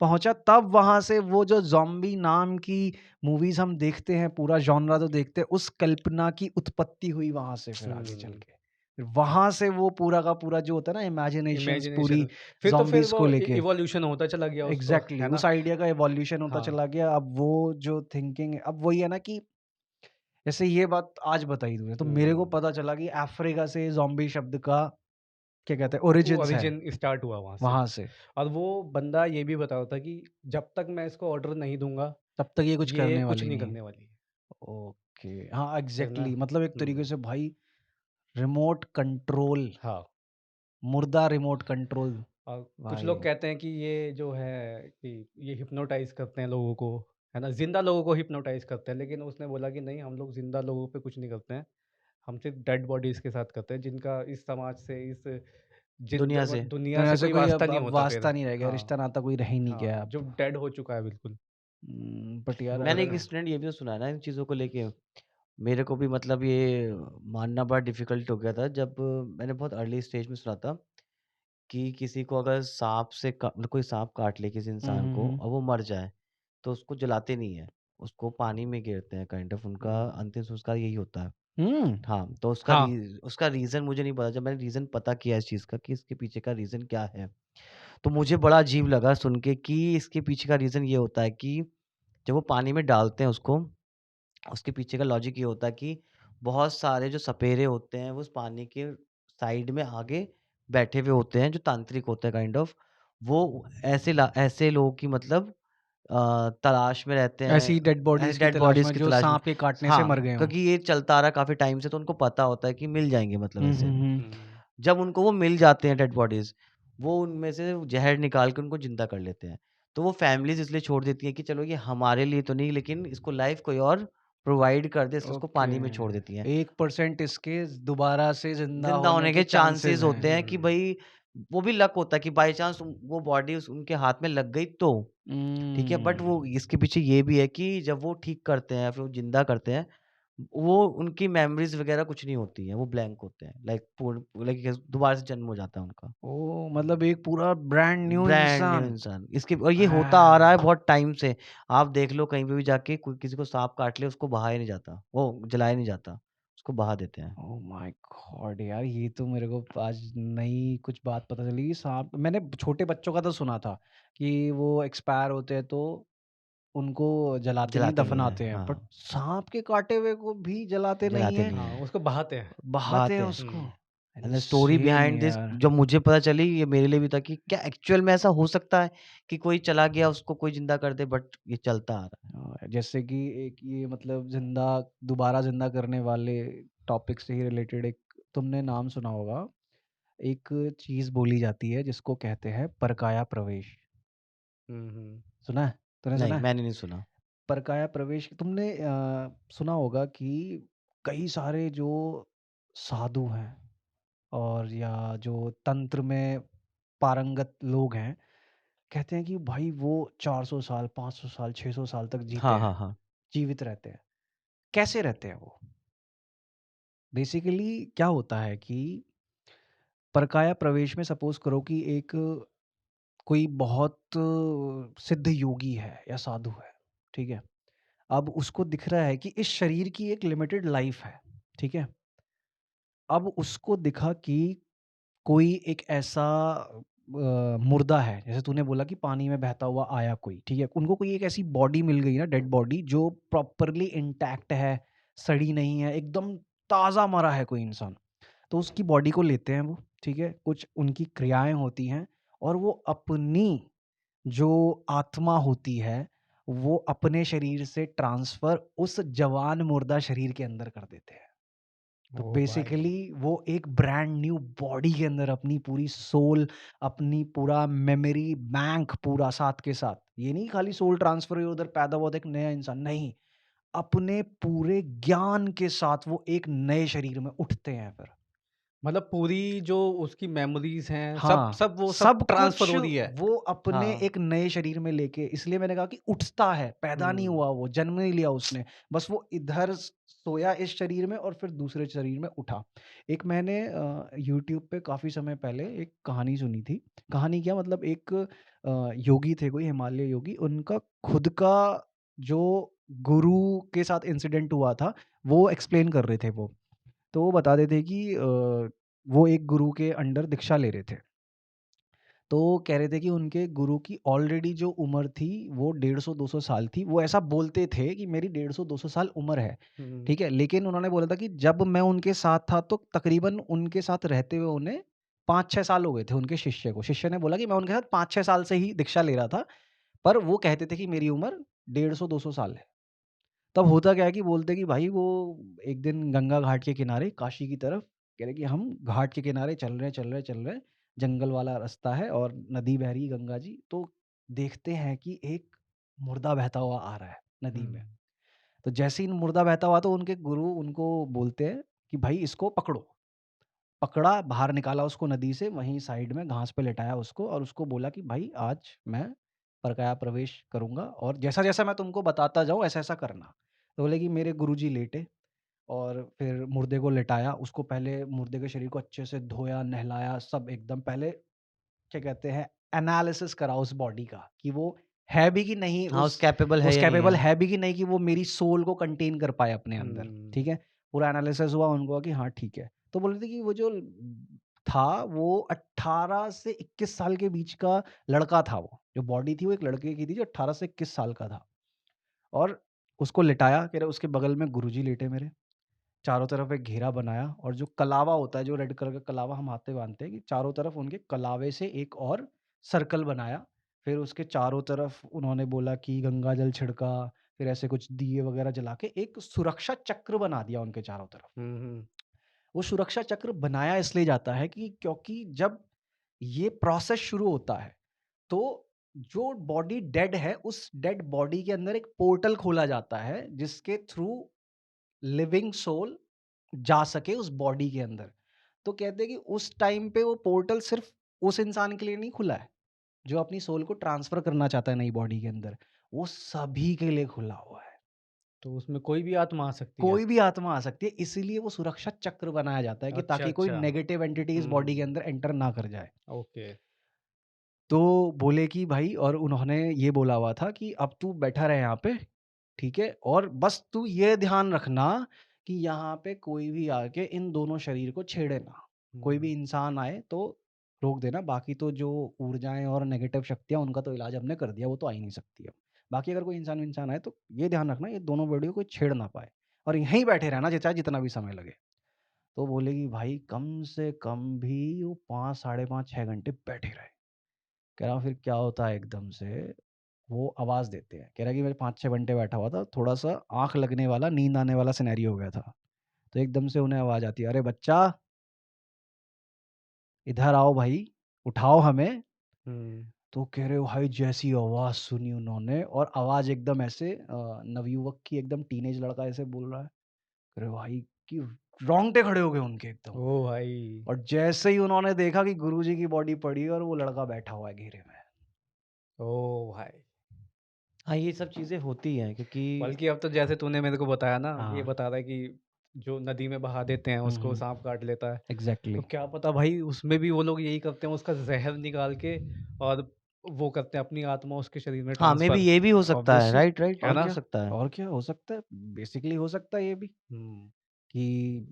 पहुँचा, तब वहाँ से वो जो ज़ॉम्बी नाम की मूवीज़ हम देखते हैं, पूरा जॉनरा तो देखते हैं, उस कल्पना की उत्पत्ति हुई वहाँ से फिर आगे चल हुँ। के। फिर वहाँ से वो पूरा का पूरा जो होता है ना इमेजिनेशंस पूरी इमेजिनेशन, फिर ज़ॉम्बीज़ वो को लेके। इवोल्यूशन होता चला गया उसको, एग्ज़ैक्टली है उस ना? आइडिया का इवोल्यूशन होता हाँ। चला गया। अब वो जो थिंकिंग है, अब वही है ना कि जैसे ये बात आज बताई तूने, तो मेरे को हुँ। पता चला कि अफ्रीका से ज़ॉम्बी शब्द का क्या कहते हैं ओरिजिन्स है, ओरिजिन स्टार्ट हुआ वहाँ से। वहाँ से। और वो बंदा ये भी बता रहा था कि जब तक मैं इसको ऑर्डर नहीं दूँगा, तब तक ये कुछ ये करने कुछ वाली नहीं नहीं है। करने वाली। ओके, हाँ है ना? एग्ज़ैक्टली, मतलब एक तरीके हुँ। से भाई रिमोट कंट्रोल, हाँ। मुर्दा रिमोट कंट्रोल और कुछ भाई। लोग कहते हैं कि ये जो है कि ये हिप्नोटाइज़ करते हैं लोगों को, है ना? ज़िंदा लोगों को हिप्नोटाइज़ करते हैं, लेकिन उसने बोला कि नहीं, हम लोग ज़िंदा लोगों पे कुछ नहीं करते हैं। हम सिर्फ़ डेड बॉडीज़ के साथ करते हैं, जिनका इस समाज से, इस दुनिया से। दुनिया दुनिया से से कोई कोई वास्ता अब नहीं होता फिर। वास्ता नहीं रह गया, रिश्ता हाँ, नाता कोई रह ही नहीं हाँ, गया जो अब। डेड हो चुका है बिल्कुल, बट यार वो मैंने एक अगर करते हैं। इंसिडेंट ये भी तो सुना है ना इन चीज़ों को लेके। मेरे को भी मतलब ये मानना बड़ा डिफ़िकल्ट हो गया था जब मैंने बहुत अर्ली स्टेज में सुना था कि किसी को अगर सांप से मतलब कोई सांप काट ले किसी इंसान को हुँ। और वो मर जाए, तो उसको जलाते नहीं है, उसको पानी में गिरते हैं, काइंड ऑफ उनका हुँ। अंतिम संस्कार यही होता है। हुँ। हाँ, तो हाँ। उसका रीज़न मुझे नहीं पता। जब मैंने रीज़न पता किया इस चीज़ का कि इसके पीछे का रीज़न क्या है, तो मुझे बड़ा अजीब लगा सुन के कि इसके पीछे का रीज़न ये होता है कि जब वो पानी में डालते हैं उसको, उसके पीछे का लॉजिक ये होता है कि बहुत सारे जो सपेरे होते हैं, वो उस पानी के साइड में आगे बैठे हुए होते हैं, जो तांत्रिक होते हैं काइंड ऑफ। वो ऐसे लोगों की मतलब तलाश में रहते ऐसी हैं, डेड ऐसे बॉडीज़ की डेड तलाश बॉडीज़ में की जो तलाश में। साँप के काटने से मर हाँ, गए हों। क्योंकि ये चलता आ रहा है काफ़ी टाइम से, तो उनको पता होता है कि मिल जाएँगे मतलब ऐसे। हुँ। जब उनको वो मिल जाते हैं डेड बॉडीज़, वो उनमें से ज़हर निकाल के उनको ज़िंदा कर लेते हैं। तो वो फैमिलीज़ इसलिए छोड़ देती हैं कि चलो ये हमारे लिए तो नहीं, लेकिन इसको लाइफ़ कोई और प्रोवाइड कर दे इसलिए उसको ओके, पानी में छोड़ देती हैं। 1% इसके दोबारा से जिंदा जिंदा होने होने के के चांसेस चांसेस होते हैं। हैं कि भाई वो भी लक होता है कि बाय चांस वो बॉडी उनके हाथ में लग गई तो ठीक है। बट वो हम्म। इसके पीछे ये भी है कि जब वो ठीक करते हैं फिर वो जिंदा करते हैं, वो उनकी मेमोरीज वगैरह कुछ नहीं होती है, वो ब्लैंक होते हैं, लाइक दोबारा से जन्म हो जाता है उनका, ओ, मतलब एक पूरा ब्रांड न्यू ब्रांड न्यू इंसान। इंसान। इसके और ये होता आ रहा है हाँ। बहुत टाइम से। आप देख लो कहीं पे भी जाके कोई किसी को सांप काट ले उसको बहाया नहीं जाता, वो जलाया नहीं जाता, उसको बहा देते हैं। ओह माय गॉड यार, ये तो मेरे को आज नई कुछ बात पता चली। सांप मैंने छोटे बच्चों का तो सुना था कि वो एक्सपायर होते हैं तो उनको जलाते नहीं, जलाते नहीं है, दफनाते हैं, बट हाँ, सांप के काटे हुए को भी जलाते नहीं जलाते है, नहीं हाँ, है, उसको बहाते हैं। बहाते बात हैं है। उसको। And story insane behind this यार। जब मुझे पता चली, ये मेरे लिए भी था कि क्या एक्चुअल में ऐसा हो सकता है कि कोई चला गया उसको कोई जिंदा कर दे, बट ये चलता आ रहा है। जैसे कि एक ये मतलब जिंदा, दोबारा जिंदा करने वाले टॉपिक से ही रिलेटेड एक तुमने नाम सुना होगा, एक चीज बोली जाती है जिसको कहते हैं परकाया प्रवेश। हम्म। सुना है? तूने सुना नहीं, है? मैंने नहीं सुना। परकाया प्रवेश तुमने सुना होगा कि कई सारे जो साधु हैं और या जो तंत्र में पारंगत लोग हैं, कहते हैं कि भाई वो 400 साल, 500 साल, 600 साल तक जीते हाँ, हैं, हाँ, हाँ। जीवित रहते हैं। कैसे रहते हैं वो? बेसिकली क्या होता है कि परकाया प्रवेश में सपोज करो कि एक कोई बहुत सिद्ध योगी है या साधु है, ठीक है? अब उसको दिख रहा है कि इस शरीर की एक लिमिटेड लाइफ है, ठीक है? अब उसको दिखा कि कोई एक ऐसा मुर्दा है, जैसे तूने बोला कि पानी में बहता हुआ आया कोई, ठीक है? उनको कोई एक ऐसी बॉडी मिल गई ना, डेड बॉडी, जो प्रॉपरली इंटैक्ट है, सड़ी नहीं है, एकदम ताज़ा मरा है कोई इंसान। तो उसकी बॉडी को लेते हैं वो, ठीक है? कुछ उनकी क्रियाएँ होती हैं और वो अपनी जो आत्मा होती है, वो अपने शरीर से ट्रांसफ़र उस जवान मुर्दा शरीर के अंदर कर देते हैं। तो ओ भाई। बेसिकली वो एक ब्रांड न्यू बॉडी के अंदर अपनी पूरी सोल, अपनी पूरा मेमोरी बैंक पूरा साथ के साथ, ये नहीं खाली सोल ट्रांसफर हुई उधर पैदा हुआ था एक नया इंसान, नहीं, अपने पूरे ज्ञान के साथ वो एक नए शरीर में उठते हैं फिर। मतलब पूरी जो उसकी मेमोरीज हैं, सब हाँ, सब वो सब सब ट्रांसफर कुछ हो रही है। वो अपने हाँ। एक नए शरीर में लेके, इसलिए मैंने कहा कि उठता है, पैदा नहीं हुआ वो, जन्म नहीं लिया उसने, बस वो इधर सोया इस शरीर में और फिर दूसरे शरीर में उठा। एक मैंने यूट्यूब पे काफ़ी समय पहले एक कहानी सुनी थी। कहानी क्या, मतलब एक योगी थे, कोई हिमालय योगी, उनका खुद का जो गुरु के साथ इंसिडेंट हुआ था, वो एक्सप्लेन कर रहे थे वो। तो वो बता रहे थे कि वो एक गुरु के अंडर दीक्षा ले रहे थे। तो कह रहे थे कि उनके गुरु की ऑलरेडी जो उम्र थी वो 150-200 साल थी। वो ऐसा बोलते थे कि मेरी 150-200 साल उम्र है, हम्म। ठीक है? लेकिन उन्होंने बोला था कि जब मैं उनके साथ था तो तकरीबन उनके साथ रहते हुए उन्हें 5-6 साल हो गए थे उनके शिष्य को। शिष्य ने बोला कि मैं उनके साथ 5-6 साल से ही दीक्षा ले रहा था, पर वो कहते थे कि मेरी उम्र 150-200 साल है। तब होता क्या है कि बोलते हैं कि भाई वो एक दिन गंगा घाट के किनारे काशी की तरफ, कह रहे कि हम घाट के किनारे चल रहे हैं, चल रहे हैं, चल रहे हैं, जंगल वाला रास्ता है और नदी बह रही है गंगा जी, तो देखते हैं कि एक मुर्दा बहता हुआ आ रहा है नदी में। हम्म। तो जैसे ही मुर्दा बहता हुआ तो उनके गुरु उनको बोलते हैं कि भाई इसको पकड़ो। पकड़ा, बाहर निकाला उसको नदी से, वहीं साइड में घास पे लेटाया उसको और उसको बोला कि भाई आज मैं परकाया प्रवेश करूंगा और जैसा जैसा मैं तुमको बताता जाऊं ऐसा ऐसा करना। तो बोले कि मेरे गुरुजी लेटे और फिर मुर्दे को लिटाया, उसको पहले मुर्दे के शरीर को अच्छे से धोया, नहलाया, सब एकदम पहले क्या कहते हैं, एनालिसिस करा उस बॉडी का कि वो है भी कि नहीं, हाँ, उस कैपेबल है उस या नहीं कैपेबल है। है भी कि नहीं, कि वो मेरी सोल को कंटेन कर पाए अपने अंदर, हम्म। ठीक है? पूरा एनालिसिस हुआ, उनको कि हाँ ठीक है। तो बोल रहे थे कि वो जो था वो 18 से 21 साल के बीच का लड़का था। वो जो बॉडी थी वो एक लड़के की थी जो 18 से 21 साल का था। और उसको लिटाया, कह रहे उसके बगल में गुरुजी लेटे मेरे, चारों तरफ एक घेरा बनाया और जो कलावा होता है, जो रेड कलर का कलावा हम हाथ पे बांधते हैं, कि चारों तरफ उनके कलावे से एक और सर्कल बनाया। फिर उसके चारों तरफ उन्होंने बोला कि गंगा जल छिड़का, फिर ऐसे कुछ दिए वगैरह जला के एक सुरक्षा चक्र बना दिया उनके चारों तरफ। हम्म। वो सुरक्षा चक्र बनाया इसलिए जाता है कि क्योंकि जब ये प्रोसेस शुरू होता है तो जो बॉडी डेड है उस डेड बॉडी के अंदर एक पोर्टल खोला जाता है जिसके थ्रू लिविंग सोल जा सके उस बॉडी के अंदर। तो कहते हैं कि उस टाइम पे वो पोर्टल सिर्फ उस इंसान के लिए नहीं खुला है जो अपनी सोल को ट्रांसफर करना चाहता है नई बॉडी के अंदर, वो सभी के लिए खुला हुआ है। तो उसमें कोई भी आत्मा आ सकती है? कोई भी आत्मा आ सकती है, इसीलिए वो सुरक्षा चक्र बनाया जाता है कि अच्छा, ताकि कोई अच्छा। नेगेटिव एंटिटी इस बॉडी के हुँ, अंदर एंटर ना कर जाए। ओके। तो बोले कि भाई, और उन्होंने ये बोला हुआ था कि अब तू बैठा रहे यहाँ पे, ठीक है? और बस तू ये ध्यान रखना कि यहाँ पे कोई भी आके इन दोनों शरीर को छेड़े ना। कोई भी हुँ, इंसान आए तो रोक देना, बाकी तो जो ऊर्जाएँ और नेगेटिव शक्तियाँ उनका तो इलाज हमने कर दिया, वो तो आ ही नहीं सकती अब। बाकी अगर कोई इंसान-विंसान आए तो ये ध्यान रखना ये दोनों बॉडियों को छेड़ ना पाए और यहीं बैठे रहना चाहे जितना भी समय लगे। तो बोले कि भाई कम से कम भी वो 5 साढ़े 5 6 घंटे बैठे रहे। कह रहा फिर क्या होता है एकदम से वो आवाज़ देते हैं। कह रहा है कि मैं 5-6 घंटे बैठा हुआ था, थोड़ा-सा आँख लगने वाला, नींद आने वाला सिनेरियो हो गया था। तो एकदम से उन्हें आवाज़ आती है, "अरे बच्चा, इधर आओ भाई, उठाओ हमें।" हुँ। तो कह रहे भाई जैसी आवाज़ सुनी उन्होंने और आवाज़ एकदम ऐसे नवयुवक की, एकदम टीनेज लड़का ऐसे बोल रहा है। कह रहे भाई कि रोंगटे खड़े हो गए उनके एकदम। ओह भाई! और जैसे ही उन्होंने देखा कि गुरुजी की बॉडी पड़ी है और वो लड़का बैठा हुआ है घेरे में। ओह भाई! हाँ, ये सब चीज़ें होती हैं क्योंकि बल्कि अब तो जैसे तूने मेरे को बताया ना, ये हाँ। बता रहा है कि जो नदी में बहा देते हैं, हुँ, उसको हुँ। साँप काट लेता है। एग्ज़ैक्टली। तो क्या पता भाई उसमें भी वो लोग यही करते हैं, उसका ज़हर निकाल के और वो करते हैं अपनी आत्मा उसके शरीर में हाँ, मे बी ट्रांसफ़र, ये भी हो सकता है। ऑब्वियसली। राइट, राइट, है और ना? क्या हो सकता है? और क्या हो सकता है? बेसिकली हो सकता है ये भी हुँ, कि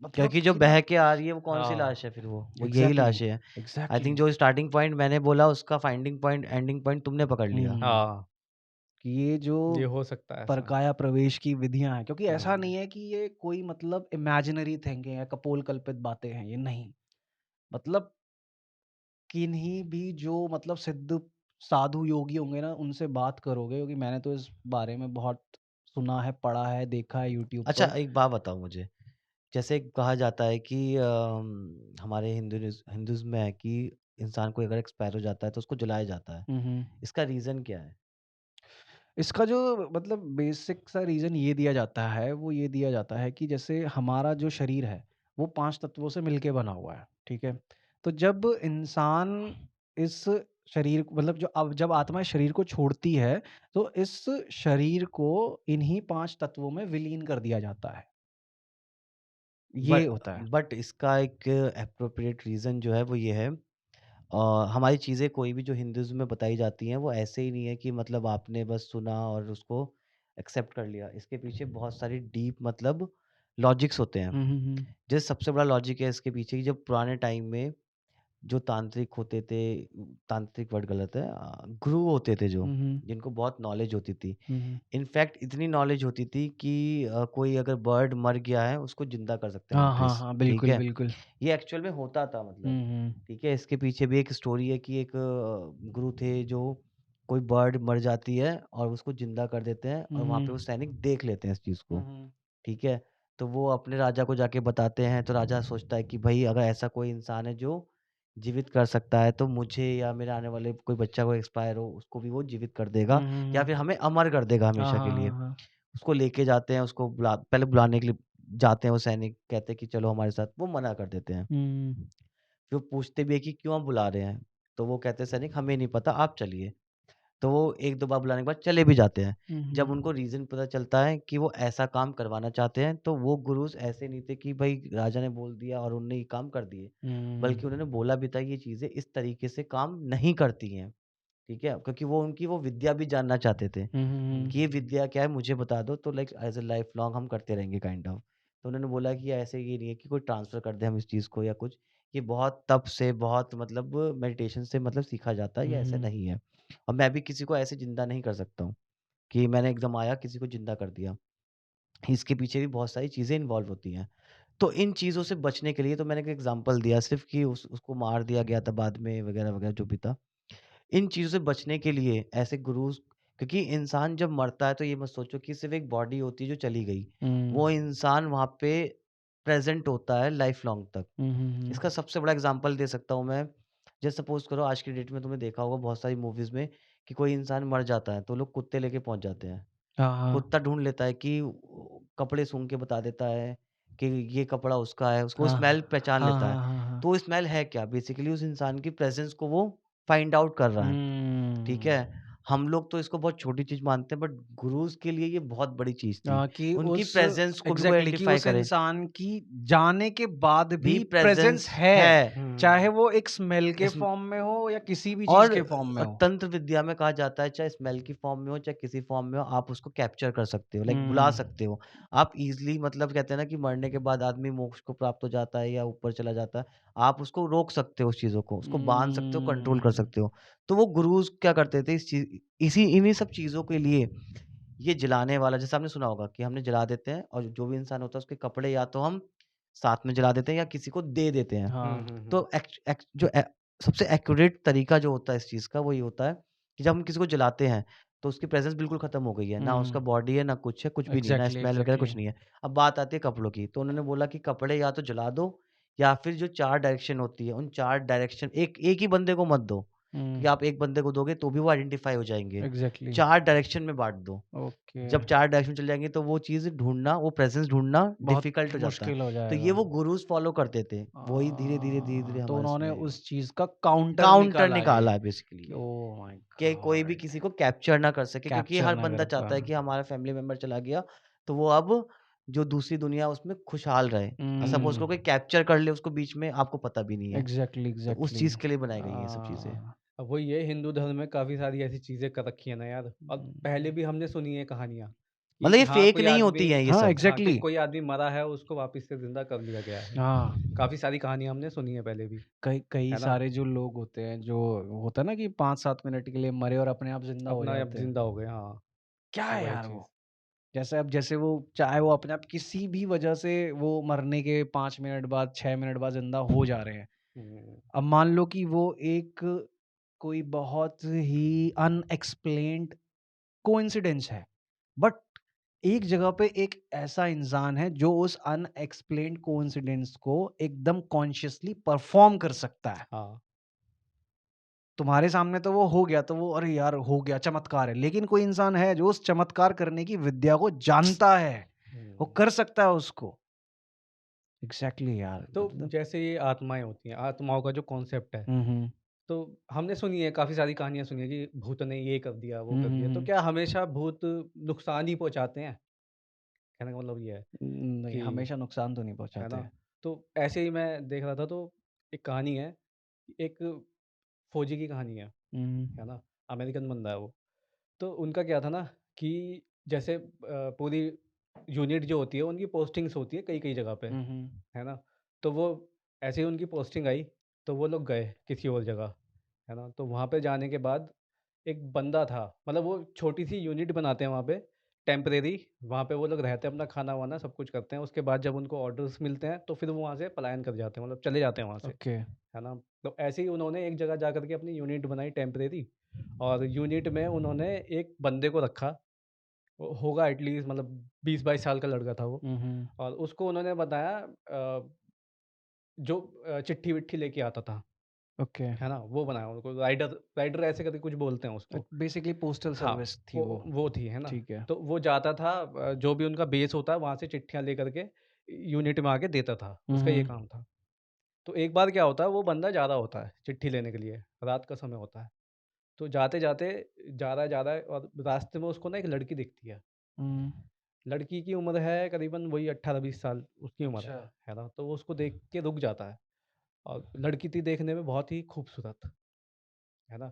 मतलब क्योंकि जो कि ना बह के आ रही है वो कौन-सी हाँ, लाश है फिर वो यही एग्ज़ैक्टली, लाश है। आई एग्ज़ैक्टली। थिंक जो स्टार्टिंग पॉइंट मैंने बोला उसका फाइंडिंग पॉइंट, एंडिंग पॉइंट तुमने पकड़ लिया। हुँ, हाँ, कि ये जो ये हो सकता है ऐसा। परकाया प्रवेश की विधियाँ हैं, क्योंकि ऐसा हुँ, नहीं है कि ये कोई मतलब इमेजिनरी थिंकिंग है, कपोल-कल्पित बातें हैं, ये नहीं। मतलब किन्हीं भी जो मतलब सिद्ध साधु योगी होंगे ना, उनसे बात करोगे, क्योंकि मैंने तो इस बारे में बहुत सुना है, पढ़ा है, देखा है यूट्यूब अच्छा, पर। एक बात बताओ मुझे, जैसे कहा जाता है कि हमारे हिंदुइज़्म में है कि इंसान कोई अगर एक्सपायर हो जाता है तो उसको जलाया जाता है। हुँ, हुँ। इसका रीज़न क्या है? इसका जो मतलब बेसिक सा रीज़न ये दिया जाता है, वो ये दिया जाता है कि जैसे हमारा जो शरीर है, वो 5 तत्वों से मिलके बना हुआ है, ठीक है? तो जब इंसान इस शरीर मतलब जो अब जब आत्मा इस शरीर को छोड़ती है, तो इस शरीर को इन्हीं 5 तत्वों में विलीन कर दिया जाता है। ये बट होता है। बट इसका एक एप्रोप्रिएट रीज़न जो है वो ये है, हमारी चीज़ें कोई भी जो हिंदुइज़्म में बताई जाती हैं वो ऐसे ही नहीं है कि मतलब आपने बस सुना और उसको एक्सेप्ट कर लिया। इसके पीछे बहुत सारी डीप मतलब लॉजिक्स होते हैं। हुँ, हुँ, हुँ। जैसे सबसे बड़ा लॉजिक है इसके पीछे कि जब पुराने टाइम में जो तांत्रिक होते थे, तांत्रिक वर्ड गलत है, गुरु होते थे जो, हुँ, हुँ। जिनको बहुत नॉलेज होती थी। हुँ, हुँ। इनफैक्ट इतनी नॉलेज होती थी कि कोई अगर बर्ड मर गया है उसको ज़िंदा कर सकते हैं हाँ, हाँ, मंत्रीस, हाँ। ठीक बिल्कुल, है? बिल्कुल। ये एक्चुअल में होता था मतलब, हुँ, हुँ। ठीक है? इसके पीछे भी एक स्टोरी है कि एक गुरु थे जो कोई बर्ड मर जाती है और उसको ज़िंदा कर देते हैं हुँ, और वहाँ पे वो हुँ। सैनिक देख लेते हैं इस चीज़ हुँ, को, हुँ। ठीक है? तो वो अपने राजा को जाके बताते हैं, तो राजा सोचता है कि भई अगर ऐसा कोई इंसान है जो जीवित कर सकता है, तो मुझे या मेरे आने वाले कोई बच्चा को एक्सपायर हो, उसको भी वो जीवित कर देगा हुँ, हुँ, या हुँ। फिर हमें अमर कर देगा हाँ, हमेशा के हाँ, लिए। हाँ, हाँ। उसको लेके जाते हैं, उसको पहले बुलाने के लिए जाते हैं वो सैनिक, कहते हैं कि चलो हमारे साथ, वो मना कर देते हैं। हुँ। फिर वो पूछते भी है कि क्यों आप बुला रहे हैं? तो वो कहते हैं सैनिक हमें नहीं पता, आप चलिए। तो वो 1-2 बार बुलाने के बाद चले भी जाते हैं। हुँ, जब हुँ। उनको रीज़न पता चलता है कि वो ऐसा काम करवाना चाहते हैं, तो वो गुरुज़ ऐसे नहीं थे कि भई राजा ने बोल दिया और उन्होंने ये काम कर दिए। हुँ। बल्कि उन्होंने बोला भी था ये चीज़ें इस तरीके से काम नहीं करती हैं, ठीक है? क्योंकि वो उनकी वो विद्या भी जानना चाहते थे, हुँ, हुँ, हुँ। कि ये विद्या क्या है मुझे बता दो, तो like as a life long हम करते रहेंगे काइंड ऑफ। तो उन्होंने बोला कि ऐसे ये नहीं है कि कोई ट्रांसफ़र कर दे हम इस चीज़ को या कुछ, ये बहुत तप से, बहुत मतलब मेडिटेशन से मतलब सीखा जाता है, हुँ, ये ऐसा हुँ। नहीं है। और मैं भी किसी को ऐसे ज़िंदा नहीं कर सकता हूँ, कि मैंने एकदम आया किसी को ज़िंदा कर दिया। इसके पीछे भी बहुत सारी चीज़ें इन्वॉल्व होती हैं। तो इन चीज़ों से बचने के लिए तो मैंने एक एग्ज़ाम्पल दिया सिर्फ़ कि उसको मार दिया गया था बाद में वग़ैरह-वग़ैरह जो भी था। इन चीज़ों से बचने के लिए ऐसे गुरुज़, क्योंकि इंसान जब मरता है तो ये मत सोचो कि सिर्फ़ एक बॉडी होती है जो चली गई। हुँ। वो इंसान वहाँ पे प्रेज़ेंट होता है लाइफ़ लॉन्ग तक। हुँ, हुँ, हुँ। इसका सबसे बड़ा एग्ज़ाम्पल दे सकता हूँ मैं, जैसे सपोज करो आज की डेट में तुमने देखा होगा बहुत सारी मूवीज में कि कोई इंसान मर जाता है तो लोग कुत्ते लेके पहुंच जाते हैं। हाँ, हाँ। कुत्ता ढूंढ लेता है कि कपड़े सूंघ के बता देता है कि ये कपड़ा उसका है, उसको हाँ, स्मेल पहचान हाँ, लेता है। हाँ, हाँ, हाँ। तो स्मेल है क्या? बेसिकली उस इंसान की प्रेजेंस को वो फाइंड आउट कर रहा है। ठीक है? हम्म। हम लोग तो इसको बहुत छोटी चीज़ मानते हैं बट गुरुज़ के लिए ये बहुत बड़ी चीज़ थी। कि उनकी उस प्रेज़ेंस को भी वो एग्ज़ैक्टली कि आइडेंटिफ़ाई उस करे, इंसान की जाने के बाद भी भी प्रेज़ेंस प्रेज़ेंस है, है। चाहे हुँ। वो एक स्मेल के इसम फ़ॉर्म में हो या किसी भी चीज़ और के फ़ॉर्म में हो। तंत्र विद्या में कहा जाता है चाहे स्मेल की फ़ॉर्म में हो, चाहे किसी फ़ॉर्म में हो, आप उसको कैप्चर कर सकते हो, लाइक बुला हुँ, सकते हो। आप ईज़िली मतलब कहते हैं ना कि मरने के बाद आदमी मोक्ष को प्राप्त हो जाता है या ऊपर चला जाता है। आप उसको रोक सकते हो उस चीज़ों को, उसको बाँध सकते हो, कंट्रोल कर हुँ, सकते हो। तो वो गुरुज़ क्या करते थे इन्हीं सब चीज़ों के लिए ये जलाने वाला जैसे आपने सुना होगा कि हमने जला देते हैं और जो भी इंसान होता है उसके कपड़े या तो हम साथ में जला देते हैं या किसी को दे देते हैं। हुँ, हाँ, हुँ, हुँ। तो सबसे एक्यूरेट तरीका जो होता है इस चीज़ का वो ये होता है कि जब हम किसी को जलाते हैं तो उसकी प्रेजेंस बिल्कुल खत्म हो गई है। ना उसका हुँ, बॉडी है, ना कुछ है, कुछ भी नहीं है, ना एग्ज़ैक्टली, स्मेल वगैरह एग्ज़ैक्टली। कुछ नहीं है। अब बात आती है कपड़ों की, तो उन्होंने बोला कि कपड़े या तो जला दो या फिर जो 4 डायरेक्शन होती है, उन 4 डायरेक्शन एक एक ही बंदे को मत दो, हुँ, क्योंकि आप एक बंदे को दोगे तो भी वो आइडेंटिफ़ाई हो जाएँगे। एग्ज़ैक्टली, 4 डायरेक्शन में बाँट दो। ओके, जब 4 डायरेक्शन चले जाएँगे तो वो चीज़ ढूँढना, वो प्रेज़ेंस ढूँढना बहुत डिफ़िकल्ट हो जाता है। मुश्किल हो तो ये जाएगा। वो गुरुज़ फ़ॉलो करते थे। वही धीरे-धीरे, धीरे-धीरे तो हमारे उन्होंने उसमें आई वो। उस चीज़ का काउंटर काउंटर निकाला निकाला है है बेसिकली कि ये, ओह माय कि कोई भी गॉड! किसी को कैप्चर ना कर सके क्योंकि कैप्चर हर ना बंदा कर चाहता है पाए। कि हमारा फैमिली मेंबर चला गया, तो वो अब जो दूसरी दुनिया है उसमें खुशहाल रहे। सपोज़ हुँ, करो कोई कैप्चर कर ले उसको बीच में, आपको पता भी नहीं है। एग्ज़ैक्टली, तो उस एग्ज़ैक्टली। चीज़ के लिए बनाई गई हैं ये सब चीज़ें। अ, अब वही है हिंदू धर्म में काफ़ी सारी ऐसी चीज़ें कर रखी है ना यार और पहले भी हमने सुनी है कहानियाँ मतलब कि ये हाँ, फेक कोई नहीं आदमी होती हैं ये हाँ, सब। हाँ, कि एग्ज़ैक्टली। कोई आदमी मरा है उसको वापस से ज़िंदा कर लिया गया है। हाँ, काफ़ी सारी कहानियाँ हमने सुनी है पहले भी, कई कई है ना? सारे जो लोग होते हैं, जो होता है ना कि 5-7 मिनट के लिए मरे और अपने आप ज़िंदा हो अपना अब जाते हैं। ज़िंदा हो गए, हाँ, क्या है वही यार चीज़। वो? जैसे वो चाहे वो अपने आप किसी भी वजह से वो मरने के 5 मिनट बाद, 6 मिनट बाद ज़िंदा हो जा रहे हैं। हुँ, अब मान लो कि वो एक कोई बहुत ही अनएक्सप्लेन्ड कोइंसिडेंस है। बट एक जगह पे एक ऐसा इंसान है जो उस अनएक्सप्लेन्ड कोइंसिडेंस को एकदम कॉन्शियसली परफॉर्म कर सकता है। हाँ। तुम्हारे सामने तो वो हो गया तो वो अरे यार हो गया चमत्कार है। लेकिन कोई इंसान है जो उस चमत्कार करने की विद्या को जानता है। वो हुँ, कर सकता है उसको। एग्ज़ैक्टली यार तो मतलब जैसे ये आत्माएँ होती हैं, आत्माओं का जो कॉन्सेप्ट है, हुँ, हुँ। तो हमने सुनी है काफ़ी सारी कहानियाँ सुनी है कि भूत ने ये कर दिया, वो हुँ, कर हुँ, दिया। तो हुँ। क्या हमेशा भूत नुकसान ही पहुँचाते हैं? कहने का मतलब ये है नहीं, कि हमेशा नुकसान तो नहीं है पहुँचाते ना? हैं। तो ऐसे ही मैं देख रहा था तो एक कहानी है, एक फ़ौजी की कहानी हुँ, है ना? अमेरिकन बंदा है वो। तो उनका क्या था ना कि जैसे पूरी यूनिट जो होती है उनकी पोस्टिंग्स होती है कई-कई जगह पे, हुँ, हुँ। है ना? तो वो ऐसे ही उनकी पोस्टिंग आई, तो वो लोग गए किसी और जगह, है ना? तो वहाँ पे जाने के बाद एक बंदा था, मतलब वो छोटी-सी यूनिट बनाते हैं वहाँ पे, टेम्परेरी, वहाँ पे वो लोग रहते हैं, अपना खाना-वाना सब कुछ करते हैं। उसके बाद जब उनको ऑर्डर्स मिलते हैं, तो फिर वो वहाँ से पलायन कर जाते हैं, मतलब चले जाते हैं वहाँ से, ओके। है ना? तो ऐसे ही उन्होंने एक जगह जा कर के अपनी यूनिट बनाई टेम्परेरी और यूनिट में उन्होंने एक बंदे को रखा, वो होगा एटलीस्ट मतलब 20-22 साल का लड़का था वो हुँ, हुँ। और उसको उन्होंने बताया जो चिट्ठी-विट्ठी लेके आता था, ओके। है ना? वो बनाया उनको राइडर राइडर ऐसे करके कुछ बोलते हैं उसको। बेसिकली पोस्टल हाँ, सर्विस थी वो। वो थी, है ना? ठीक है। तो वो जाता था जो भी उनका बेस होता है, वहाँ से चिट्ठियाँ लेकर के यूनिट में आके देता था, हुँ, उसका ये हुँ। काम था। तो एक बार क्या होता है, वो बंदा जा रहा होता है चिट्ठी लेने के लिए, रात का समय होता है। तो जाते-जाते जा रहा है और रास्ते में उसको ना एक लड़की दिखती है। हुँ। लड़की की उम्र है करीबन वही 18-20 साल उसकी उम्र अच्छा। है ना? तो वो उसको देख के रुक जाता है और लड़की थी देखने में बहुत ही खूबसूरत, है ना?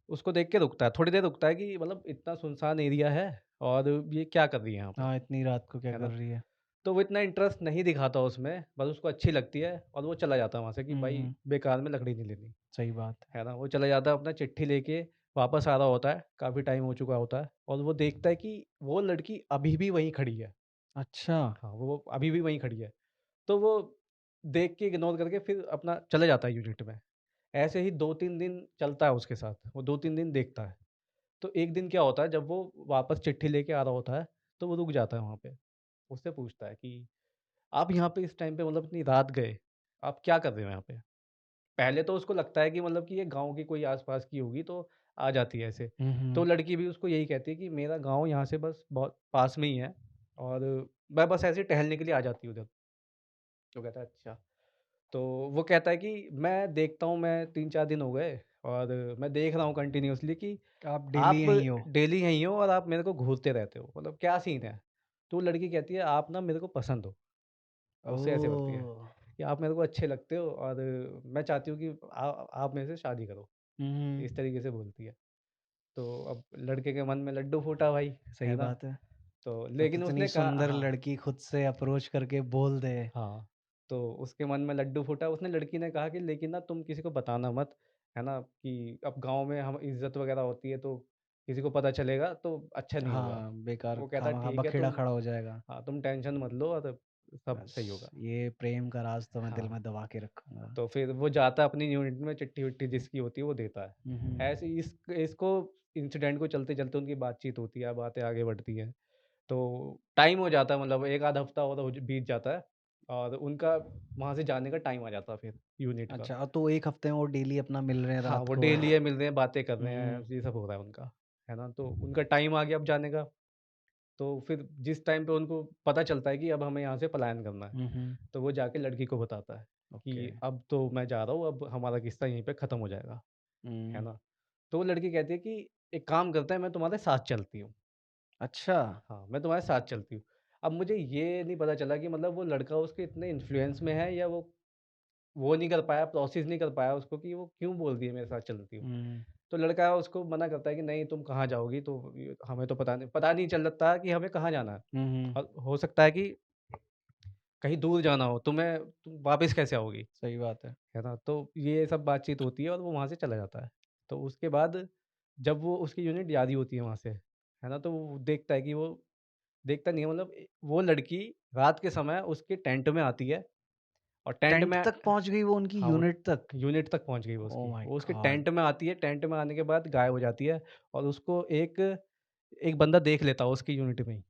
उसको देख के रुकता है, थोड़ी देर रुकता है कि मतलब इतना सुनसान एरिया है और ये क्या कर रही है यहाँ पे, हाँ, इतनी रात को क्या है कर ना? रही है? तो वो इतना इंटरेस्ट नहीं दिखाता उसमें, बस उसको अच्छी लगती है और वो चला जाता है वहाँ से कि हुँ, भाई हुँ। बेकार में लकड़ी नहीं लेनी, सही बात है। है ना? वो चला जाता है अपना चिट्ठी लेके वापस आ रहा होता है, काफ़ी टाइम हो चुका होता है और वो देखता है कि वो लड़की अभी भी वहीं खड़ी है। अच्छा। हाँ, वो अभी भी वहीं खड़ी है। तो वो देख के इग्नोर करके फिर अपना चले जाता है यूनिट में। ऐसे ही 2-3 दिन चलता है उसके साथ, वो 2-3 दिन देखता है। तो एक दिन क्या होता है जब वो वापस चिट्ठी लेके आ रहा होता है, तो वो रुक जाता है वहाँ पे। उससे पूछता है कि, "आप यहाँ पे इस टाइम पे मतलब इतनी रात गए, आप क्या कर रहे हो यहाँ पे?" पहले तो उसको लगता है कि मतलब कि ये गाँव की कोई आस-पास की होगी तो आ जाती है ऐसे। तो लड़की भी उसको यही कहती है कि मेरा गाँव यहाँ से बस बहुत पास में ही है और मैं बस ऐसे ही टहलने के लिए आ जाती हूँ उधर। तो कहता है अच्छा। तो वो कहता है कि मैं देखता हूँ मैं 3-4 दिन हो गए और मैं देख रहा हूँ कंटिन्यूअसली कि आप डेली आप यहीं हो। डेली यहीं हो और आप मेरे को घूरते रहते हो। मतलब क्या सीन है? तो वो लड़की कहती है आप ना मेरे को पसंद हो। उससे ऐसे बोलती है ओह! कि आप मेरे को अच्छे लगते हो और मैं चाहती हूँ कि आप मेरे से शादी करो। हुँ, इस तरीके से बोलती है। तो अब लड़के के मन में लड्डू फूटा भाई, सही सही ना? बात है। तो जब लेकिन इतनी उसने कहा सुंदर हाँ, लड़की खुद से अप्रोच करके बोल दे। हाँ। तो उसके मन में लड्डू फूटा, उसने लड़की ने कहा कि लेकिन ना तुम किसी को बताना मत, है ना? कि अब गाँव में हम इज़्ज़त वग़ैरह होती है तो किसी को पता चलेगा तो अच्छा नहीं होगा। हाँ, बेकार वो कहता है खामख़ा ठीक है बखेड़ा तुम खड़ा हो जाएगा। हाँ, तुम टेंशन मत लो और सब बस सही होगा। ये प्रेम का राज़ तो मैं दिल हाँ। में दबा के रखूँगा। तो फिर वो जाता है अपनी यूनिट में चिट्ठी-विट्ठी जिसकी होती है वो देता है। हुँ, हुँ। ऐसे ही इसको इंसिडेंट को चलते-चलते उनकी बातचीत होती है, बातें आगे बढ़ती हैं। तो टाइम हो जाता है मतलब 1 आधा हफ्ता और हो ज बीत जाता है और उनका वहाँ से जाने का टाइम आ जाता है फिर यूनिट का। अच्छा, तो 1 हफ़्ते में वो डेली अपना मिल रहे हैं हाँ, रात वो को। डेली है मिल रहे हैं, बातें कर रहे हैं, हुँ, ये सब हो रहा है उनका, है ना? तो उनका टाइम आ गया अब जाने का, तो फिर जिस टाइम पे उनको पता चलता है कि अब हमें यहाँ से पलायन करना है, हुँ, हुँ। तो वो जाके लड़की को बताता है ओके। कि अब तो मैं जा रहा हूँ, अब हमारा किस्सा यहीं पे ख़त्म हो जाएगा, है हुँ। ना? तो वो लड़की कहती है कि एक काम करते हैं मैं तुम्हारे साथ चलती हूँ। अच्छा। हाँ, मैं तुम्हारे साथ चलती हूँ। अब मुझे ये नहीं पता चला कि मतलब वो लड़का उसके इतने इन्फ्लुएंस में है या वो नहीं कर पाया, प्रोसेस नहीं कर पाया उसको कि वो क्यों बोल दिए मेरे साथ चलती हूँ। हुँ, तो लड़का उसको मना करता है कि नहीं तुम कहाँ जाओगी? तो ये हमें तो पता नहीं चलता कि हमें कहाँ जाना है। हुँ, हुँ। और हो सकता है कि कहीं दूर जाना हो, तुम वापस कैसे आओगी? सही बात है। है ना? तो ये सब बातचीत होती है और वो वहाँ से चला जाता है। तो उसके बाद जब वो उसकी यूनिट जा रही होती है वहाँ से, है ना? तो वो देखता है कि वो देखता नहीं है मतलब वो लड़की रात के समय उसके टेंट में आती है और टेंट टेंट में तक पहुँच गई वो उनकी हाँ, वो यूनिट तक? यूनिट तक पहुँच गई वो ओह उसकी। माय वो उसके गॉड! टेंट में आती है, टेंट में आने के बाद गायब हो जाती है और उसको एक एक बंदा देख लेता है उसकी यूनिट में ही।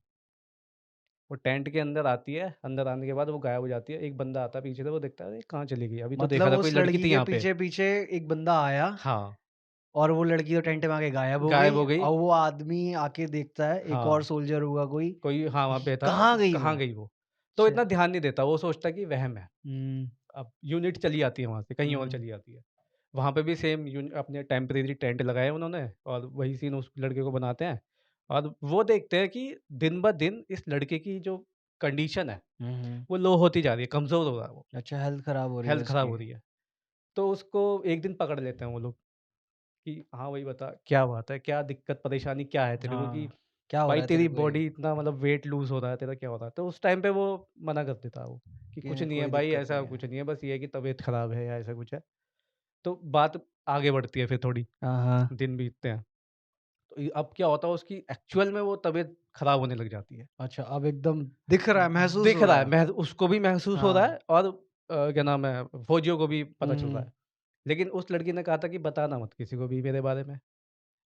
वो टेंट के अंदर आती है, अंदर आने के बाद वो गायब हो जाती है। एक बंदा आता है पीछे से, वो देखता है, "अरे! कहाँ चली गई? अभी तो देखा मतलब था कोई उस लड़की लड़की थी के यहाँ पे।" पीछे-पीछे एक बंदा आया हाँ, और वो लड़की तो टेंट में आके गायब हो गायब गई हो गई। और वो आदमी आके देखता है, एक और हाँ, सोल्जर होगा कोई, कोई हाँ, वहाँ ये पे था, कहाँ गई कहाँ वो? गई वो? तो अच्छा। इतना ध्यान नहीं देता, वो सोचता है कि वहम है। हुँ, अब यूनिट चली आती है वहाँ से, कहीं और हुँ। चली जाती है। वहाँ पे भी सेम अपने टेम्परेरी टेंट लगाए हैं उन्होंने और वही सीन उस लड़के को बनाते हैं और वो देखते हैं कि दिन-ब-दिन इस लड़के की जो कंडीशन है, हुँ, हुँ। वो लो होती जा रही है, कमज़ोर हो रहा है वो, अच्छा हेल्थ खराब हो रही है हेल्थ खराब उसकी। हो रही है। तो उसको एक दिन पकड़ लेते हैं वो लोग कि हाँ भाई बता, क्या बात है? क्या दिक्कत परेशानी क्या है तेरे को कि हाँ, क्या हो भाई रहा है तेरी तेरे को ये? बॉडी इतना मतलब वेट लूज़ हो रहा है, तेरा क्या हो रहा है? तो उस टाइम पे वो मना कर देता है वो कि कुछ कि नहीं है कोई भाई, दिक्कत ऐसा नहीं है। कुछ नहीं है, बस ये है कि तबीयत खराब है या ऐसा कुछ है। तो बात आगे बढ़ती है फिर थोड़ी, हाँ, हाँ। दिन बीतते हैं। तो अब क्या होता है उसकी एक्चुअल में वो तबीयत खराब होने लग जाती है। अच्छा अब एकदम दिख रहा है, महसूस दिख हो रहा रहा है, है। उसको भी महसूस हो रहा हाँ। है और क्या नाम है, फौजियों को भी हुँ, पता चल रहा हुँ। है। लेकिन उस लड़की ने कहा था कि बताना मत किसी को भी मेरे बारे में।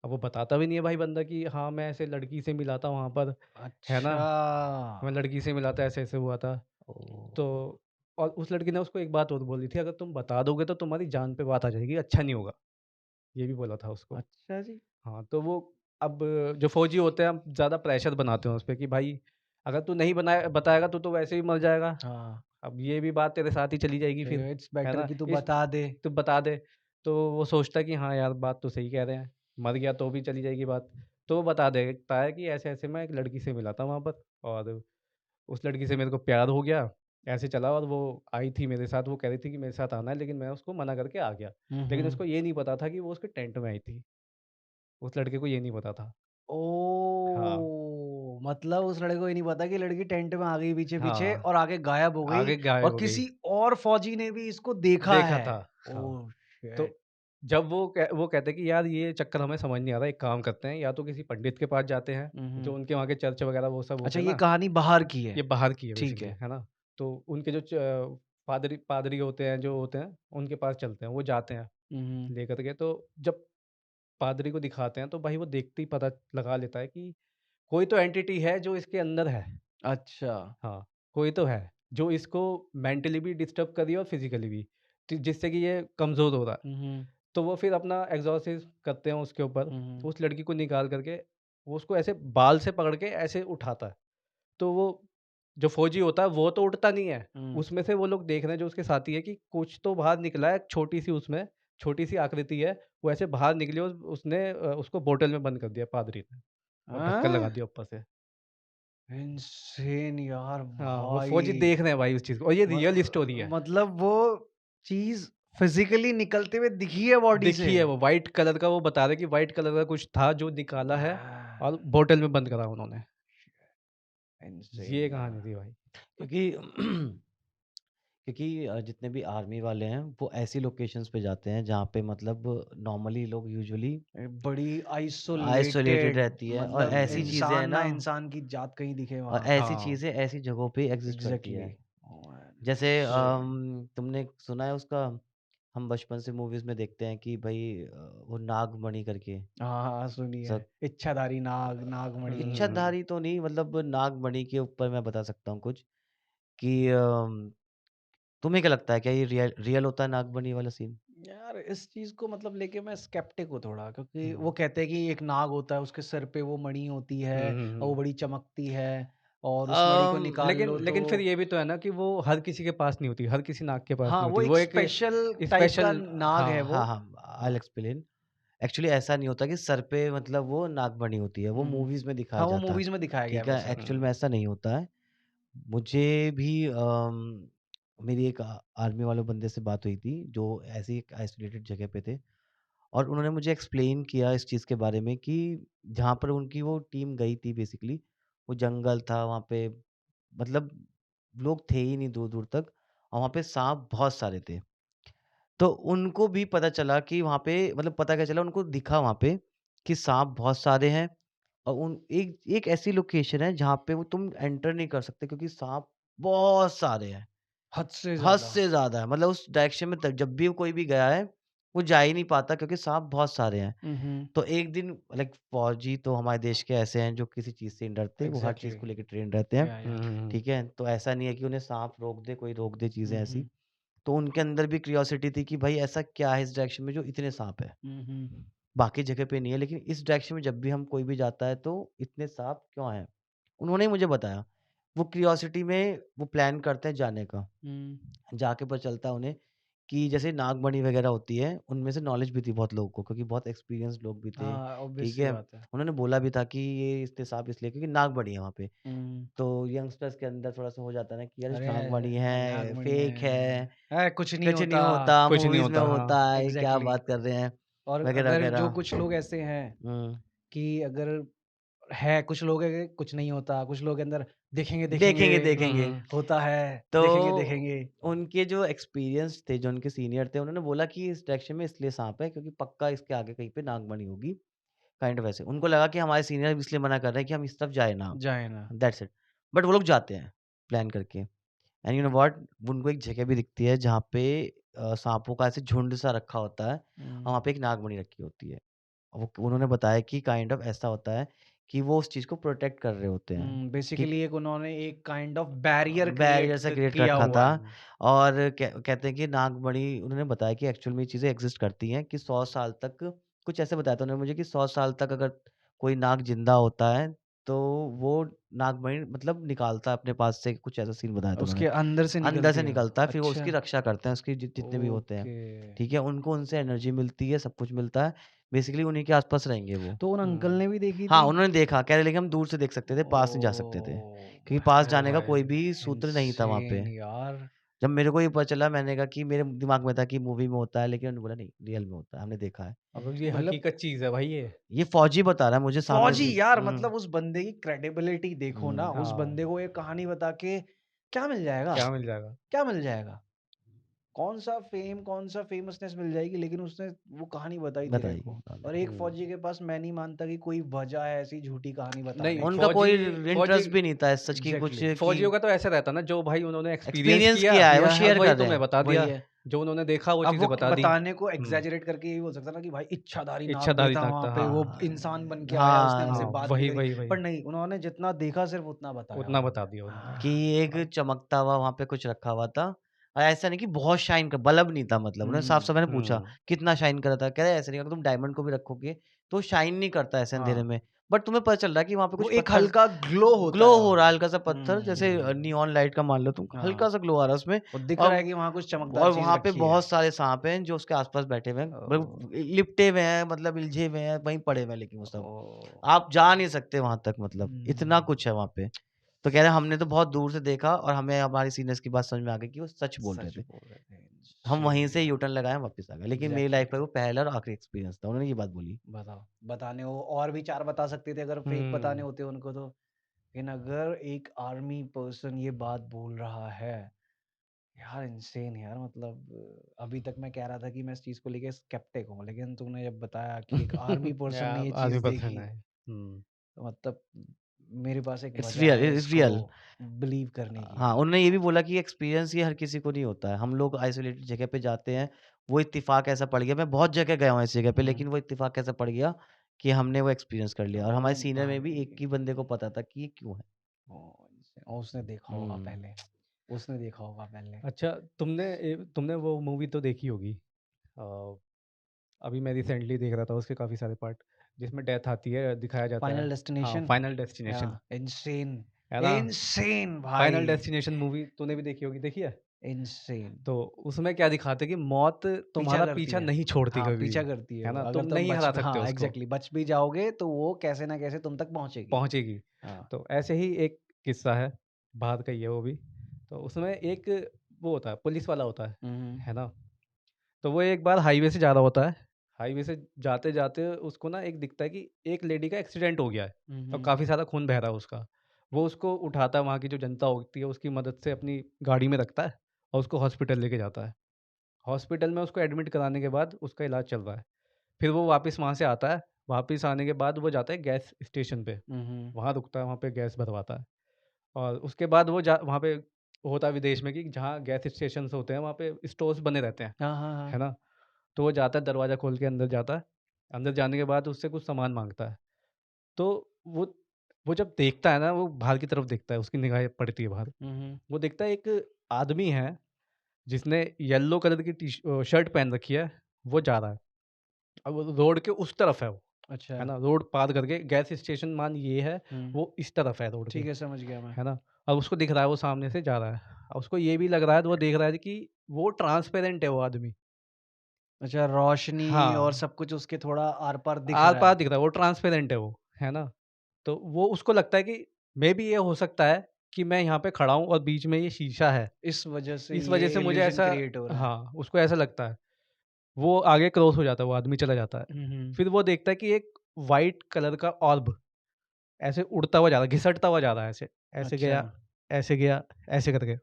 अब वो बताता भी नहीं है भाई बंदा कि हाँ, मैं ऐसे लड़की से मिला था वहाँ पर, है ना? अच्छा। मैं लड़की से मिला था, ऐसे-ऐसे हुआ था। तो ओह! और उस लड़की ने उसको एक बात और बोली थी, अगर तुम बता दोगे तो तुम्हारी जान पे बात आ जाएगी, अच्छा नहीं होगा। ये भी बोला था उसको। अच्छा जी। हाँ, तो वो अब जो फ़ौजी होते हैं, हम ज़्यादा प्रेशर बनाते हैं उसपे कि भाई अगर तू नहीं बताएगा तो वैसे ही मर जाएगा। हाँ, अब ये भी बात तेरे साथ ही चली जाएगी फिर, इट्स है बेटर ना? कि तू इस बता दे। तू बता दे। तो वो सोचता है कि हाँ यार, बात तो सही कह रहे हैं, मर गया तो भी चली जाएगी बात। तो वो बता देता है कि ऐसे-ऐसे मैं एक लड़की से मिला था वहाँ पर और उस लड़की से मेरे को प्यार हो गया। ऐसे चला और वो आई थी मेरे साथ, वो कह रही थी कि मेरे साथ आना है, लेकिन मैं उसको मना करके आ गया। हुँ, लेकिन हुँ। उसको ये नहीं पता था कि वो उसके टेंट में आई थी। उस लड़के को ये नहीं पता था। हाँ, ओह! मतलब उस लड़के को ये नहीं पता कि लड़की टेंट में आ गई पीछे-पीछे हाँ, और आगे गायब हो गई आगे गायब और हो गई। किसी और फौजी ने भी इसको देखा देखा है। था, हाँ। Oh shit! तो जब वो कहते हैं कि यार ये चक्कर हमें समझ नहीं आ रहा, एक काम करते हैं, या तो किसी पंडित के पास जाते हैं, हुँ, जो हुँ। उनके वहाँ के चर्च वगैरह वो सब होते अच्छा हैं ये ना, कहानी बाहर की है। ये बाहर की है ठीक बेसिकली, है। है ना? तो उनके जो पादरी पादरी होते हैं, जो होते हैं, उनके पास चलते हैं, वो जाते हैं हुँ, हुँ। लेकर के। तो जब पादरी को दिखाते हैं, तो भाई वो देखते ही पता लगा लेता है कि कोई तो एंटिटी है जो इसके अंदर है। अच्छा। हाँ, कोई तो है, जो इसको मेंटली भी डिस्टर्ब कर रही है और फिज़िकली भी। जिससे कि ये कमज़ोर हो रहा है। हम्म, तो वो फिर अपना एक्सॉर्सिस करते हैं उसके ऊपर, हम्म, उस लड़की को निकाल करके वो उसको ऐसे बाल से पकड़ के ऐसे उठाता है। तो वो जो फ़ौजी होता है वो तो उठता नहीं है, हम्म। उसमें से वो लोग देख रहे हैं जो उसके साथी है कि कुछ तो बाहर निकला है, छोटी-सी उसमें छोटी-सी आकृति है, वो ऐसे बाहर निकली और उसने उसको बोतल में बंद कर दिया पादरी ने और ढक्कन लगा हाँ? दिया ऊपर से। इंसेन यार हाँ, वो फ़ौजी भाई। देख रहे हैं भाई उस चीज़ को और ये रियल स्टोरी है। मतलब वो चीज फिजिकली निकलते हुए दिखी है बॉडी से। दिखी है वो व्हाइट कलर का वो बता रहे हैं कि व्हाइट कलर का कुछ था जो निकाला है और बोतल में बंद करा उन्होंने। इंसेन ये कहानी यार। थी भाई। क्योंकि क्योंकि जितने भी आर्मी वाले हैं वो ऐसी लोकेशंस पे जाते हैं जहाँ पे मतलब नॉर्मली लोग यूजुअली बड़ी आइसोलेटेड आइसोलेटेड, रहती है और मतलब ऐसी चीज़ें हैं इंसान ना ना इंसान की जात कहीं दिखे और वहां। ऐसी हाँ। चीज़ें ऐसी जगहों पे एग्जिस्ट करती एग्जैक्टली। है। जैसे तुमने सुना है उसका हम बचपन से मूवीज में देखते हैं कि भाई वो नागमणि करके हाँ हाँ सुनिए। सब इच्छाधारी नाग, नागमणि। हुँ। इच्छाधारी तो नहीं मतलब नागमणि के ऊपर मैं बता सकता हूँ कुछ कि तुम्हें क्या लगता है क्या ये रियल रियल होता है नागमणि वाला सीन? यार इस चीज को मतलब लेके मैं स्केप्टिक हूँ थोड़ा, क्योंकि वो हम्म। कहते हैं कि एक नाग होता है, उसके सर पे वो मणि होती है हुँ, हुँ, और वो हुँ। बड़ी चमकती है, और उस मणि को निकाल लेकिन लो तो लेकिन फिर ये भी तो है ना कि वो हर किसी के पास नहीं होती, हर किसी नाग के पास हाँ नहीं वो होती। एक वो एक स्पेशल टाइप का स्पेशल नाग है हाँ, वो। हाँ हाँ आई एक्सप्लेन। एक्चुअली ऐसा नहीं होता कि सर पे मतलब वो नागमणि होती है वो हम्म। मूवीज में दिखाया हाँ वो जाता है। मूवीज में दिखाया गया है ठीक है वैसे। एक्चुअल में हुँ। ऐसा नहीं होता है। मुझे भी मेरी एक आर्मी वाले बंदे से बात हुई थी जो ऐसी एक आइसोलेटेड जगह पे थे और उन्होंने मुझे एक्सप्लेन किया इस चीज़ के बारे में कि जहाँ पर उनकी वो टीम गई थी बेसिकली वो जंगल था वहाँ पे मतलब लोग थे ही नहीं दूर दूर तक और वहाँ पे सांप बहुत सारे थे। तो उनको भी पता चला कि वहाँ पे मतलब पता क्या चला उनको दिखा वहाँ पे कि सांप बहुत सारे हैं और उन एक एक ऐसी लोकेशन है जहाँ पे वो तुम एंटर नहीं कर सकते क्योंकि सांप बहुत सारे हैं। हद से हद ज्यादा। से ज़्यादा है मतलब उस डायरेक्शन में जब भी कोई भी गया है, वो जा ही नहीं पाता क्योंकि सांप बहुत सारे हैं। तो एक दिन लाइक फौजी तो हमारे देश के ऐसे हैं जो किसी चीज़ से नहीं डरते, वो हर चीज़ एग्जैक्टली। को लेके ट्रेन रहते हैं, या हुँ, हुँ, हुँ। ठीक है? तो ऐसा नहीं है कि उन्हें सांप रोक दे, कोई रोक दे चीज़ें ऐसी। हम्म, तो उनके अंदर भी क्यूरियोसिटी थी कि भाई ऐसा क्या है इस डायरेक्शन में जो इतने सांप हैं? हम्म। बाकी जगह पे नहीं है लेकिन इस डायरेक्शन में जब भी हम कोई भी जाता है तो इतने सांप क्यों हैं? उन्होंने ही मुझे बताया। वो क्यूरियोसिटी में वो प्लान करते हैं जाने का। हम्म। जाके पता चलता है उन्हें कि जैसे नागमणि वगैरह होती है, उनमें से नॉलेज भी थी बहुत लोगों को क्योंकि बहुत एक्सपीरियंस्ड लोग भी थे, हाँ ऑब्वियस ठीक सी है? बात है। उन्होंने बोला भी था कि ये इतने सांप इसलिए क्योंकि नागमणि है वहाँ पे। हम्म। तो यंगस्टर्स के अंदर थोड़ा-सा हो जाता है ना कि यार अरे नागमणि है, नागमणि फेक है, है कुछ नहीं कुछ नहीं होता। होता, कुछ नहीं मूवीज़ में होता, हाँ। होता है, क्या एग्जैक्टली। बात कर रहे हैं, और अगर जो वगैरह-वगैरह। कुछ लोग ऐसे हैं हुँ। कि अगर है, कुछ लोग है कि कुछ नहीं होता, कुछ लोग के अंदर देखेंगे देखेंगे देखेंगे, हुँ, देखेंगे। हुँ। होता है, तो देखेंगे देखेंगे। उनके जो एक्सपीरियंस थे, जो उनके सीनियर थे, उन्होंने बोला कि इस डायरेक्शन में इसलिए साँप है क्योंकि पक्का इसके आगे कहीं पे नागमणि होगी। काइंड ऑफ ऐसे। उनको लगा कि हमारे सीनियर इसलिए मना कर रहे हैं कि हम इस तरफ जाए ना, जाए ना। That's it. बट वो लोग जाते हैं प्लान करके एंड यू नो व्हाट उनको एक जगह भी दिखती है जहाँ पे साँपों का ऐसे झुंड सा रखा होता है और वहाँ पे एक नागमणि रखी होती है। वो उन्होंने बताया कि काइंड ऑफ ऐसा होता है कि वो उस चीज़ को प्रोटेक्ट कर रहे होते हैं कि बेसिकली एक उन्होंने एक kind of barrier barrier create सा क्रिएट किया रखा हुआ था है। हुँ। और कहते हैं कि नागमणि उन्होंने बताया कि एक्चुअल में ये चीज़ें एग्ज़िस्ट करती हैं कि 100 साल तक कुछ ऐसे बताया था उन्होंने मुझे कि 100 साल तक अगर कोई नाग ज़िंदा होता है, तो वो नागमणि मतलब निकालता है अपने पास से कुछ ऐसा सीन बताया था उन्होंने। उसके अंदर से अंदर निकलती से है। निकलता है, फिर वो अच्छा। उसकी रक्षा करते हैं, उसके जितने भी होते हैं, ओके। ठीक है? उनको उनसे एनर्जी मिलती है, सब कुछ मिलता है, बेसिकली उन्हीं के आस-पास रहेंगे वो। तो उन अंकल हुँ। ने भी देखी हाँ, थी? उन्होंने देखा, कह रहे लेकिन हम दूर से देख सकते थे, पास नहीं जा सकते थे, क्योंकि पास ओह जाने का भाई! कोई भी सूत्र नहीं था वहाँ पे। इंसेन यार। जब मेरे को ये पता चला मैंने कहा कि मेरे दिमाग में था कि मूवी में होता है, लेकिन उन्होंने बोला नहीं रियल में होता है, हमने देखा है। अब ये मतलब हकीकत चीज़ है भाई ये। ये फौजी बता रहा है मुझे सामने फौजी से यार, मतलब उस बंदे की क्रेडिबिलिटी देखो ना, हुँ, उस बंदे हाँ, को एक कहानी बता के क्या मिल जाएगा? क्या मिल जाएगा? क्या मिल जाएगा? कौन-सा फेम, कौन-सा फेमसनेस मिल जाएगी, लेकिन उसने वो कहानी बताई तेरे बताइए। को। उन्होंने। और एक हुँ। फौजी के पास मैं नहीं मानता कि कोई वजह है ऐसी झूठी कहानी नहीं, बताने की। उनका कोई फौजी इंटरेस्ट भी नहीं था सच की कुछ एग्ज़ैक्टली। कि फौजियों का तो ऐसा रहता है ना जो भाई उन्होंने एक्सपीरियंस एक्सपीरियंस किया किया है, वो किया है, शेयर वही कर रहे तुम्हें हैं, बता वही दिया। है। जो उन्होंने देखा वो अब वो चीज़ें बता दी। बताने को हुँ, एग्ज़ैजरेट करके यही बोल सकता था कि भाई इच्छाधारी नाग भी इच्छाधारी था नाग वहाँ था, पे, वो हाँ। इंसान बन के आया, उसने हाँ, हमसे हाँ, बात भी वही, करी। वही, वही। पर नहीं, उन्होंने जितना देखा सिर्फ़ उतना बताया उतना उन्होंने। बता दिया उन्होंने। कि एक चमकता हुआ वहाँ पे कुछ रखा हुआ था और ऐसा नहीं कि बहुत शाइन कर, बल्ब नहीं था, मतलब उन्होंने साफ साफ, मैंने पूछा हम्म, कितना शाइन कर रहा था, कह रहे ऐसा नहीं, अगर तुम डायमंड को भी रखोगे तो शाइन नहीं करता ऐसे अंधेरे हाँ, में, बट तुम्हें पता चल रहा है कि वहां पे वो कुछ एक पत्थर हल्का ग्लो होता ग्लो है हो वहाँ रहा है, पे। हल्का सा पत्थर, जैसे नियॉन लाइट का मान लो तुम, हल्का हाँ, सा ग्लो आ रहा है उसमें। वो दिख और रहा है कि वहाँ कुछ चमकदार चीज़ वहां पे रखी है। बहुत सारे सांप हैं जो उसके आसपास बैठे हुए हैं, ओह! मतलब लिपटे हुए हैं, मतलब इलझे हुए हैं, वहीं पड़े हुए हैं, लेकिन वो सब ओह! आप जा नहीं सकते वहां तक, मतलब इतना हुँ, कुछ है वहां पे। तो कह रहे हमने तो बहुत दूर से देखा और हमें हमारी सीनियर्स की बात समझ में आ गई कि वो सच बोल रहे सच थे। बोल रहे थे। हम वहीं इंसेन से यार, यूटर्न लगाए वापस आ गए, लेकिन मेरी लाइफ एग्ज़ैक्टली। का वो पहला और आखिरी एक्सपीरियंस था, उन्होंने ये बात बोली। बताओ, बताने हो और भी 4 बता सकते थे अगर फेक बताने हम्म, होते उनको तो। लेकिन अगर एक आर्मी पर्सन ये बात बोल रहा है, यार इंसेन यार, मतलब अभी तक मैं कह रहा था कि मैं इस चीज़ को लेके स्केप्टिक हूँ, लेकिन तुमने जब बताया कि एक आर्मी पर्सन या ने ये आदमी चीज़ पसंद देखी, है। हम्म, तो मतलब मेरे पास एक इट्स वजह रियल, है इट्स इसको रियल। बिलीव करने की हाँ, यार। उन्होंने ये भी बोला कि एक्सपीरियंस ये हर किसी को नहीं होता है। हम लोग आइसोलेटेड जगह पे जाते हैं, वो इत्तेफ़ाक ऐसा पड़ गया, मैं बहुत जगह गया हूँ ऐसी जगह पे, हुँ, लेकिन वो इत्तेफ़ाक ऐसा पड़ गया कि हमने वो एक्सपीरियंस कर लिया, और हमारे ओ सीनियर में भी एक भाई! ही बंदे को पता था कि ये क्यों है। ओह! इंसेन और उसने देखा होगा हुँ। पहले, उसने देखा होगा पहले। अच्छा, तुमने वो मूवी तो देखी होगी। अ, अभी मैं रिसेंटली देख रहा था उसके काफ़ी सारे पार्ट, जिसमें डेथ आती है, दिखाया जाता फाइनल है। हाँ, डेस्टिनेशन? फाइनल डेस्टिनेशन, याह! इंसेन, है ना? इंसेन फाइनल भाई! डेस्टिनेशन मूवी तूने भी देखी होगी, देखी है? इंसेन। तो उसमें क्या दिखाते हैं कि मौत पीछा तुम्हारा करती पीछा है। नहीं छोड़ती हाँ, कभी भी, पीछा करती है है वो। ना? तुम अगर तुम नहीं हरा सकते हाँ, उसको, एग्ज़ैक्टली बच भी जाओगे तो वो कैसे ना कैसे तुम तक पहुँचेगी। पहुँचेगी। हाँ। तो ऐसे ही एक किस्सा है, बात का ही है वो भी। तो उसमें एक वो होता है, पुलिस वाला होता हुँ, हुँ। है ना? तो वो एक बार हाईवे से जा रहा होता है। हाईवे से जाते-जाते उसको ना एक दिखता है कि एक लेडी का एक्सीडेंट हो गया है हुँ, और हुँ। काफ़ी सारा खून बह रहा है उसका। वो उसको उठाता है, वहाँ की जो जनता होती है उसकी मदद से अपनी गाड़ी में रखता है और उसको हॉस्पिटल लेके जाता है। हॉस्पिटल में उसको एडमिट कराने के बाद उसका इलाज चल रहा है। फिर वो वापस वहाँ से आता है, वापस आने के बाद वो जाता है गैस स्टेशन पे, हुँ, हुँ। वहाँ रुकता है, वहाँ पे गैस भरवाता है और उसके बाद वो वहाँ पे होता है विदेश में कि जहाँ गैस स्टेशंस होते हैं वहाँ पे स्टोर्स बने रहते हैं, हाँ, हाँ, हाँ। है ना? तो वो जाता है, दरवाज़ा खोल के अंदर जाता है। अंदर जाने के बाद उससे कुछ सामान माँगता है। तो वो जब देखता है ना, वो बाहर की तरफ देखता है, उसकी निगाहें पड़ती है बाहर। हुँ, हुँ। वो देखता है एक आदमी है जिसने येलो कलर की शर्ट पहन रखी है, वो जा रहा है। अब वो रोड के उस तरफ अच्छा। है ना? रोड पार करके गैस स्टेशन मान ये है, हुँ। वो इस तरफ है रोड के, ठीक है, समझ गया मैं। है ना? अब उसको दिख रहा है वो सामने से जा रहा है। अब उसको ये भी लग रहा है, तो वो देख रहा है कि वो ट्रांसपेरेंट है वो आदमी। अच्छा, रोशनी और हाँ, सब कुछ उसके थोड़ा आर-पार दिख रहा आर-पार है। दिख रहा है, वो ट्रांसपेरेंट है ना? तो वो उसको लगता है कि मेबी ये हो सकता है कि मैं यहाँ पे खड़ा हूँ और बीच में ये शीशा है। इस वजह से इस ये वजह से मुझे इल्यूज़न ऐसा, क्रिएट हो रहा है। हाँ, उसको ऐसा लगता है। वो आगे क्रॉस हो जाता है, वो आदमी चला जाता है। हुँ, हुँ। फिर वो देखता है कि एक व्हाइट कलर का ऑर्ब ऐसे उड़ता हुआ जा रहा है, घिसटता हुआ जा रहा है ऐसे। ऐसे अच्छा। गया, ऐसे गया, ऐसे करके।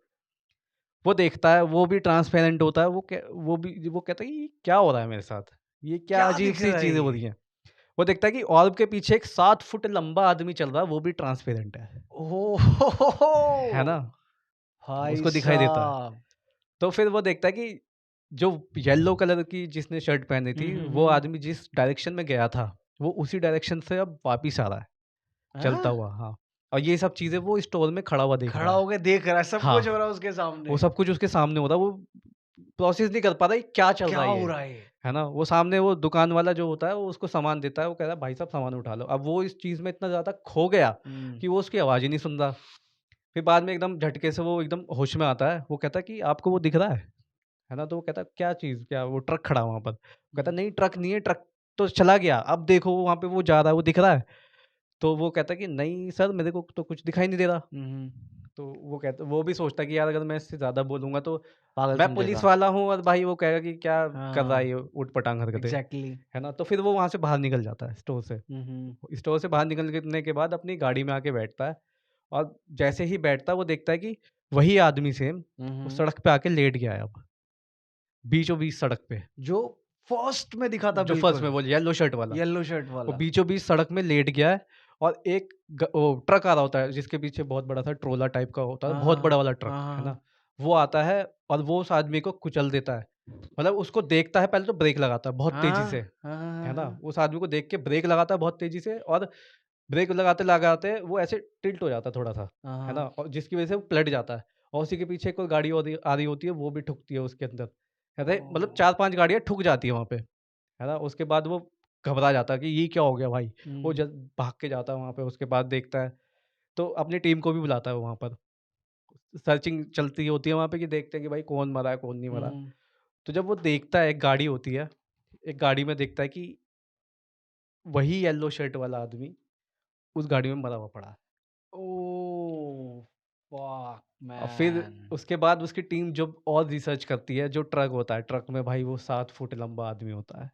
वो देखता है, वो भी ट्रांसपेरेंट होता है, वो कहता है कि ये क्या हो रहा है मेरे साथ? ये क्या क्या दिख अजीब-सी रहा है चीज़ें हो रही ये? हैं? वो देखता है कि ऑर्ब के पीछे एक 7 फुट लंबा आदमी चल रहा है, वो भी ट्रांसपेरेंट ओह हो, है ना? हो! भाई उसको दिखाई देता है। साहब! तो फिर वो देखता है कि जो येलो कलर की जिसने शर्ट पहनी हुँ, थी, हुँ, वो हुँ। आदमी जिस डायरेक्शन में गया था, वो उसी डायरेक्शन से अब वापिस आ रहा है, चलता हाँ? हुआ, हाँ। और ये सब चीज़ें वो स्टोर में खड़ा हुआ देख खड़ा रहा है। होके देख रहा है, सब कुछ हो हाँ, रहा है उसके वो सामने। सब कुछ उसके सामने हो रहा है, वो प्रोसेस नहीं कर पा रहा है, क्या चल क्या रहा है हो ये, रहा है ये? है ना? वो सामने वो दुकान वाला जो होता है, वो उसको सामान देता है, वो कह रहा है, "भाई साहब सामान उठा लो।" अब वो इस चीज़ में इतना ज़्यादा खो गया हुँ। कि वो उसकी आवाज़ ही नहीं सुन रहा। फिर बाद में एकदम झटके से वो एकदम होश में आता है, वो कहता है कि, "आपको वो दिख रहा है ना?" तो वो कहता है, "क्या चीज़? क्या?" वो ट्रक खड़ा है वहाँ पर। वो कहता हुँ। है, "नहीं, ट्रक नहीं है, ट्रक तो चला गया। अब देखो वहाँ पे वो जा रहा है, वो दिख रहा है।" तो वो कहता है कि, "नहीं सर, मेरे को तो कुछ दिखाई नहीं दे रहा।" हुँ, हुँ। तो वो भी सोचता है कि यार अगर मैं इससे ज़्यादा बोलूँगा तो पागल मैं पुलिस समझेगा। वाला हूँ और भाई वो कहेगा कि क्या कर रहा है हाँ, ये ऊट-पटांग हरकतें, एग्ज़ैक्टली। है ना? तो फिर वो वहाँ से बाहर निकल जाता है स्टोर से। हुँ, हुँ। स्टोर से बाहर निकलने के बाद अपनी गाड़ी में आके बैठता है और जैसे ही बैठता है वो देखता है कि वही आदमी सेम हुँ, वो हुँ। सड़क पे आके लेट गया है अब, बीचों-बीच सड़क पे। जो फर्स्ट में दिखा था जो फर्स्ट में बिल्कुल, वो येलो शर्ट वाला, येलो शर्ट वो वाला। बीचों-बीच सड़क में लेट गया है और एक वो ट्रक आ रहा होता है जिसके पीछे बहुत बड़ा सा ट्रोला टाइप का होता है, हाँ, बहुत हाँ। बड़ा वाला ट्रक, हाँ, हाँ, है ना? हाँ। वो आता है और वो उस आदमी को कुचल देता है। मतलब उसको देखता है पहले तो ब्रेक लगाता है बहुत तेज़ी हाँ, से, हाँ, हाँ, है हाँ, ना? हाँ। उस आदमी को देख के ब्रेक लगाता है बहुत तेज़ी से और ब्रेक लगाते-लगाते वो ऐसे टिल्ट हो जाता है थोड़ा-सा, हाँ, है ना? हाँ। और जिसकी वज़ह से वो पलट जाता है और उसी के पीछे कोई गाड़ी और आ रही होती है, वो भी ठुकती है उसके अंदर। कहते हैं मतलब ओह! 4-5 गाड़ियाँ ठुक जाती है वहाँ पे, है ना? उसके बाद वो घबरा जाता है कि ये क्या हो गया भाई? वो हुँ, जब भाग के जाता है वहाँ पे, उसके बाद देखता है, तो अपनी टीम को भी बुलाता है वो वहाँ पर। सर्चिंग चलती होती है वहाँ पे कि देखते हैं कि भाई कौन मरा है, कौन नहीं मरा। हुँ। तो जब वो देखता है, एक गाड़ी होती है, एक गाड़ी में देखता है कि वही येलो शर्ट वाला आदमी उस गाड़ी में मरा हुआ पड़ा है। ओह! फक और फिर मैन! उसके बाद उसकी टीम जब और रिसर्च करती है, जो ट्रक होता है, ट्रक में भाई वो 7 फुट लंबा आदमी होता है।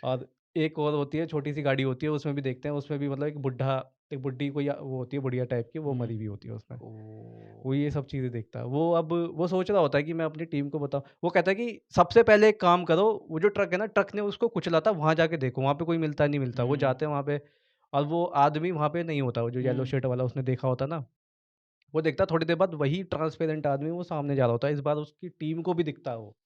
और एक और होती है, छोटी-सी गाड़ी होती है, उसमें भी देखते हैं, उसमें भी मतलब एक बुड्ढी कोई वो होती है बुढ़िया टाइप की, वो हुँ। मरी हुई होती है उसमें। ओह! वो ये सब चीज़ें देखता है। वो सोच रहा होता है कि मैं अपनी टीम को बताऊँ। वो कहता है कि सबसे पहले एक काम करो, वो जो ट्रक है ना, ट्रक ने उसको कुचला था, वहाँ जाके देखो, वहाँ पे कोई मिलता नहीं मिलता। वो हुँ, जाते हैं वहाँ पे और वो आदमी वहाँ पे नहीं होता, वो जो येलो हुँ। शर्ट वाला उसने देखा होता ना, वो देखता है थोड़ी देर बाद वही ट्रांसपेरेंट आदमी वो सामने जा रहा होता है। इस बार उसकी टीम को भी दिखता है वो।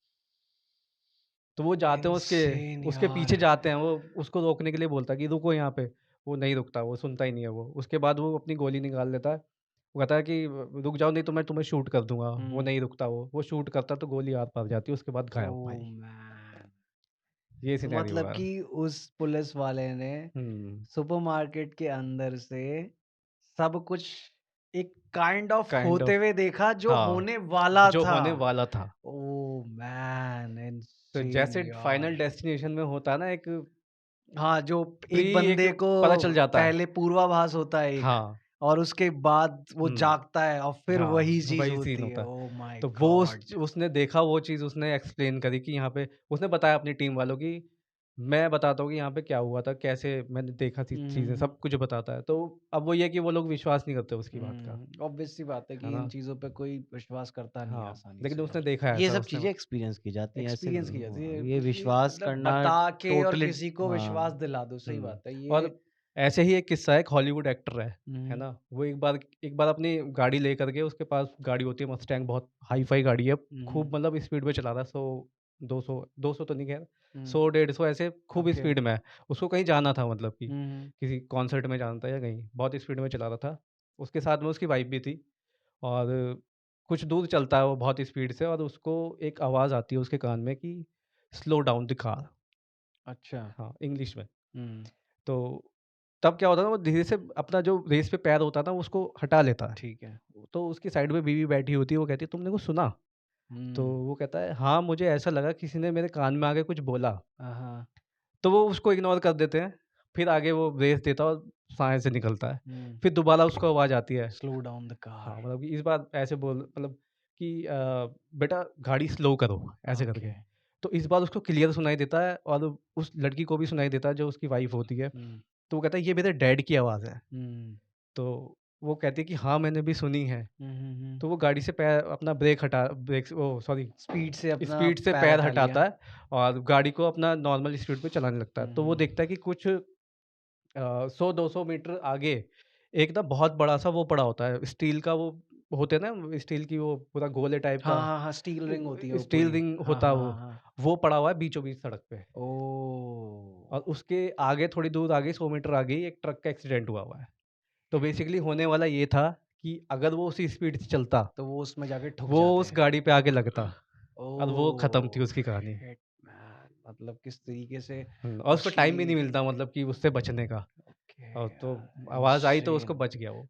तो वो जाते हैं उसके इनसेन उसके यार। पीछे जाते हैं, वो उसको रोकने के लिए बोलता है कि रुको यहाँ पे। वो नहीं रुकता, वो सुनता ही नहीं है वो। उसके बाद वो अपनी गोली निकाल लेता है। वो कहता है कि रुक जाओ नहीं तो मैं तुम्हें शूट कर दूँगा। वो हुँ। नहीं रुकता वो शूट करता है तो गोली आर-पार जाती है, उसके बाद गायब ओह भाई। मैन! ये तो सिनेरियो मतलब है। कि उस पुलिस वाले ने हुँ, सुपरमार्केट के अंदर से सब कुछ एक काइंड ऑफ काइंड होते ऑफ हुए देखा जो हाँ, होने वाला जो था। होने वाला था। Oh man! तो इनसेन जैसे फाइनल यार। डेस्टिनेशन में होता है ना एक हाँ, जो एक एक बंदे को पता चल जाता है। पहले पूर्वाभास होता है एक हाँ, और उसके बाद वो हुँ। जागता है और फिर हाँ, वही चीज़ वही सीन होती है। होता है। ओह माय तो वो गॉड! उसने देखा वो चीज़ उसने एक्सप्लेन करी कि यहाँ पे उसने बताया अपनी टीम वालों की मैं बताता हूँ कि यहाँ पे क्या हुआ था, कैसे मैंने देखा थी हुँ, हुँ, चीज़ें, हुँ। सब कुछ बताता है। तो अब वो ये है कि वो लोग विश्वास नहीं करते उसकी बात का, ऑब्वियस सी बात है है कि इन ना? चीज़ों पे कोई विश्वास करता नहीं है हाँ, आसानी लेकिन से उसने और देखा है ये ऐसा सब उसने चीज़ें एक्सपीरियंस की जाती हैं ऐसे एक्सपीरियंस की जाती है। ये ये विश्वास मतलब करना बता के और टोटली किसी को विश्वास हाँ, दिला दो, सही हुँ, बात है। ये और ऐसे ही एक किस्सा है, एक हॉलीवुड एक्टर है हुँ, ना? वो एक बार अपनी गाड़ी लेकर के उसके पास गाड़ी होती है मस्टैंग बहुत हाई-फाई गाड़ी है, हुँ, खूब मतलब स्पीड में चला रहा है 100 200 200 तो नहीं ख़ैर हुँ, 100 150 ऐसे खूब ओके। स्पीड में है। उसको कहीं जाना था मतलब कि हुँ, हुँ, किसी कॉन्सर्ट में जाना था या कहीं, बहुत स्पीड में चला रहा था। उसके साथ में उसकी वाइफ़ भी थी और कुछ दूर चलता है वो बहुत स्पीड से और उसको एक आवाज़ आती है उसके कान में कि स्लो डाउन द कार। अच्छा। हाँ, इंग्लिश में। हुँ, तो तब क्या होता है ना वो धीरे से अपना जो रेस पे पैर होता है ना उसको हटा लेता है। ठीक है। तो उसकी साइड में बीवी बैठी होती है, वो कहती है तुमने कुछ सुना? तो हुँ, वो कहता है हाँ, मुझे ऐसा लगा किसी ने मेरे कान में आके कुछ बोला। हाँ, तो वो उसको इग्नोर कर देते हैं। फिर आगे वो रेस देता है और साए से निकलता है। हुँ, फिर दोबारा उसको आवाज़ आती है। स्लो डाउन द हाँ, कार। मतलब कि इस बार ऐसे बोल मतलब कि बेटा गाड़ी स्लो करो, ऐसे करके। ओके। तो इस बार उसको क्लियर सुनाई देता है और उस लड़की को भी सुनाई देता है जो उसकी वाइफ़ होती है। हुँ, तो वो कहता है ये मेरे डैड की आवाज़ है। हुँ, तो वो कहती है कि हाँ, मैंने भी सुनी है। हुँ, हुँ, हुँ। तो वो गाड़ी से पैर अपना ब्रेक से ओह सॉरी स्पीड से अपना स्पीड से पैर पैर हटा लिया। हटाता है और गाड़ी को अपना नॉर्मल स्पीड पे चलाने लगता है। हुँ, तो वो हुँ, देखता है कि कुछ 100-200 मीटर आगे एक ना बहुत बड़ा-सा वो पड़ा होता है, स्टील का वो होते हैं ना स्टील की वो पूरा गोले टाइप हाँ, का हाँ, हाँ, स्टील रिंग होती है वो स्टील पूरी। रिंग हाँ, होता है हाँ, हाँ, हाँ। वो पड़ा हुआ है बीचों-बीच सड़क पे और ओह! उसके आगे थोड़ी दूर आगे 100 मीटर आगे ही एक ट्रक का एक्सीडेंट हुआ हुआ है। तो बेसिकली होने वाला ये था कि अगर वो उसी स्पीड से चलता, तो वो उसमें जाके ठुक वो जाते उस हैं। गाड़ी पे आके लगता और वो खत्म थी ओह! उसकी कहानी। Shit man! मतलब किस तरीके से और उसको उसकी टाइम भी नहीं मिलता मतलब कि उससे बचने का ओके और तो यार आवाज़ आई तो उसको इनसेन बच गया वो।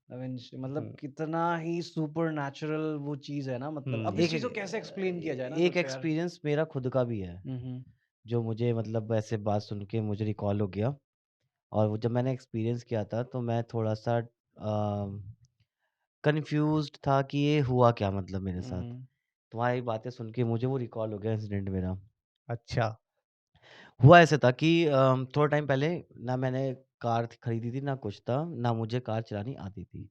मतलब हुँ, कितना ही सुपरनैचुरल वो चीज़ है ना मतलब अब इस हुँ, चीज़ को कैसे एक्सप्लेन किया जाए ना एक सोचो यार। एक्सपीरियंस मेरा खुद का भी है, हुँ, हुँ। जो मुझे मतलब ऐसे बात सुन के मुझे रिकॉल हो गया और वो जब मैंने एक्सपीरियंस किया था तो मैं थोड़ा-सा कन्फ्यूज़्ड था कि ये हुआ क्या मतलब मेरे हुँ, साथ। हुँ। तुम्हारी बातें सुन के मुझे वो रिकॉल हो गया इंसिडेंट मेरा। अच्छा, हुआ ऐसा था कि थोड़ा टाइम पहले ना मैंने कार खरीदी थी, ना कुछ था, ना मुझे कार चलानी आती थी।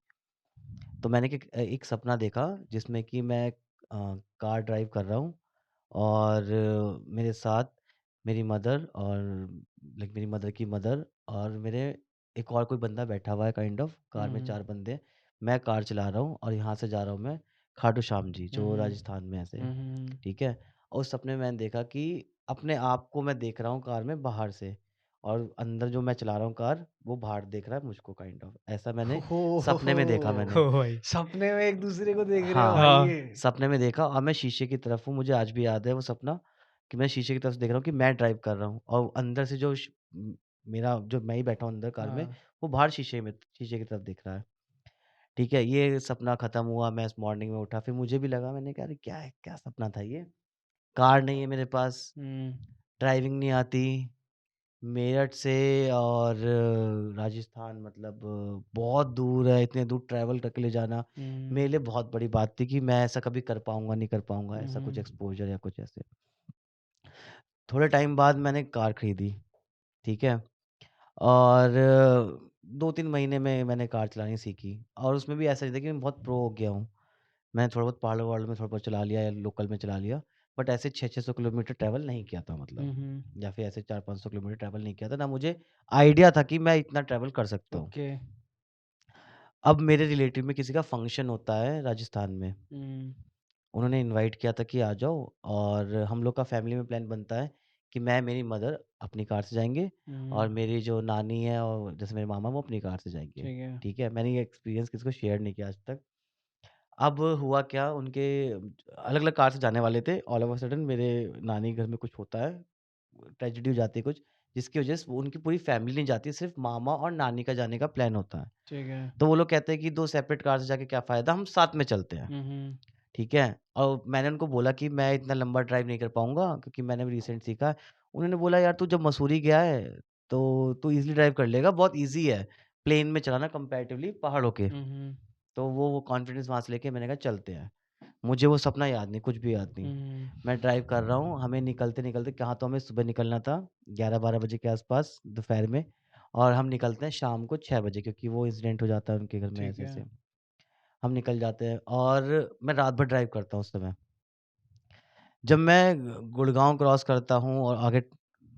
तो मैंने एक सपना देखा जिसमें कि मैं कार ड्राइव कर रहा हूँ और मेरे साथ मेरी मदर और मेरी मदर की मदर और मेरे एक और कोई बंदा बैठा हुआ है काइंड ऑफ कार हुँ, में हुँ। 4 बंदे। मैं कार चला रहा हूँ और यहाँ से जा रहा हूँ मैं खाटू श्याम जी हुँ, जो हुँ। राजस्थान में है ऐसे, हुँ, हुँ, ठीक है? और उस सपने में मैंने देखा कि अपने आप को मैं देख रहा हूँ कार में बाहर से और अंदर जो मैं चला रहा हूँ कार, वो बाहर देख रहा है मुझको काइंड ऑफ। ऐसा मैंने हो सपने में देखा मैंने। ओ भाई सपने में एक दूसरे को देख रहे हो हाँ, भाई हाँ ये। सपने में देखा और मैं शीशे की तरफ हूँ, मुझे आज भी याद है वो सपना कि मैं शीशे की तरफ से देख रहा हूँ कि मैं ड्राइव कर रहा हूँ और अंदर से मेरा जो मैं ही बैठा हूँ अंदर कार में, हाँ। वो बाहर शीशे की तरफ देख रहा है। ठीक है, ये सपना खत्म हुआ, मैं इस मॉर्निंग में उठा, फिर मुझे भी लगा, मैंने कहा अरे क्या है, क्या सपना था ये? कार नहीं है मेरे पास, हुँ, ड्राइविंग नहीं आती, मेरठ से और राजस्थान मतलब बहुत दूर है, इतने दूर ट्रैवल करके ले जाना हुँ, मेरे लिए बहुत बड़ी बात थी कि मैं ऐसा कभी कर पाऊँगा, नहीं कर पाऊँगा, ऐसा कुछ हुँ, एक्सपोज़र या कुछ ऐसे। थोड़े टाइम बाद मैंने कार खरीदी, ठीक है? और 2-3 महीने में मैंने कार चलानी सीखी और उसमें भी ऐसा नहीं था कि मैं बहुत प्रो हो गया हूँ। मैंने थोड़ा बहुत पहाड़ों-वहाड़ों में थोड़ा बहुत चला लिया या लोकल में चला लिया, बट ऐसे 600-600 किलोमीटर ट्रैवल नहीं किया था मतलब, हुँ, हुँ। या फिर ऐसे 400-500 किलोमीटर ट्रैवल नहीं किया था, ना मुझे आइडिया था कि मैं इतना ट्रैवल कर सकता हूँ। ओके। अब मेरे रिलेटिव में किसी का फंक्शन होता है राजस्थान में, हुँ, उन्होंने इनवाइट किया था कि आ जाओ और हम लोग का फैमिली में प्लान बनता है कि मैं, मेरी मदर अपनी कार से जाएँगे हुँ, और मेरी जो नानी है और जैसे मेरे मामा वो अपनी कार से जाएँगे, ठीक है। ठीक है? मैंने ये एक्सपीरियंस किसी को शेयर नहीं किया आज तक। अब हुआ क्या, उनके अलग-अलग कार से जाने वाले थे, ऑल ऑफ अ सडन मेरे नानी के घर में कुछ होता है, ट्रेजेडी हो जाती है कुछ, जिसकी वजह से वो उनकी पूरी फैमिली नहीं जाती, सिर्फ़ मामा और नानी का जाने का प्लान होता है। ठीक है। तो वो लोग कहते हैं कि 2 सेपरेट कार से जाके क्या फ़ायदा, हम साथ में चलते हैं। हुँ, हुँ, ठीक है? और मैंने उनको बोला कि मैं इतना लंबा ड्राइव नहीं कर पाऊँगा क्योंकि मैंने अभी रिसेंट सीखा है। उन्होंने बोला यार तू जब मसूरी गया है, तो तू ईज़िली ड्राइव कर लेगा, बहुत ईज़ी है, प्लेन में चलाना कंपैरेटिवली पहाड़ों के। हुँ, हुँ, तो वो कॉन्फिडेंस वहाँ से लेके मैंने कहा चलते हैं। मुझे वो सपना याद नहीं, कुछ भी याद नहीं। हुँ, मैं ड्राइव कर रहा हूँ, हमें निकलते-निकलते कहाँ, तो हमें सुबह निकलना था 11-12 बजे के आस-पास दोपहर में और हम निकलते हैं शाम को 6 बजे क्योंकि वो इंसिडेंट हो जाता है उनके घर में ठीक है। ऐसे-ऐसे। हम निकल जाते हैं और मैं रात भर ड्राइव करता हूँ उस समय। जब मैं गुड़गाँव क्रॉस करता हूँ और आगे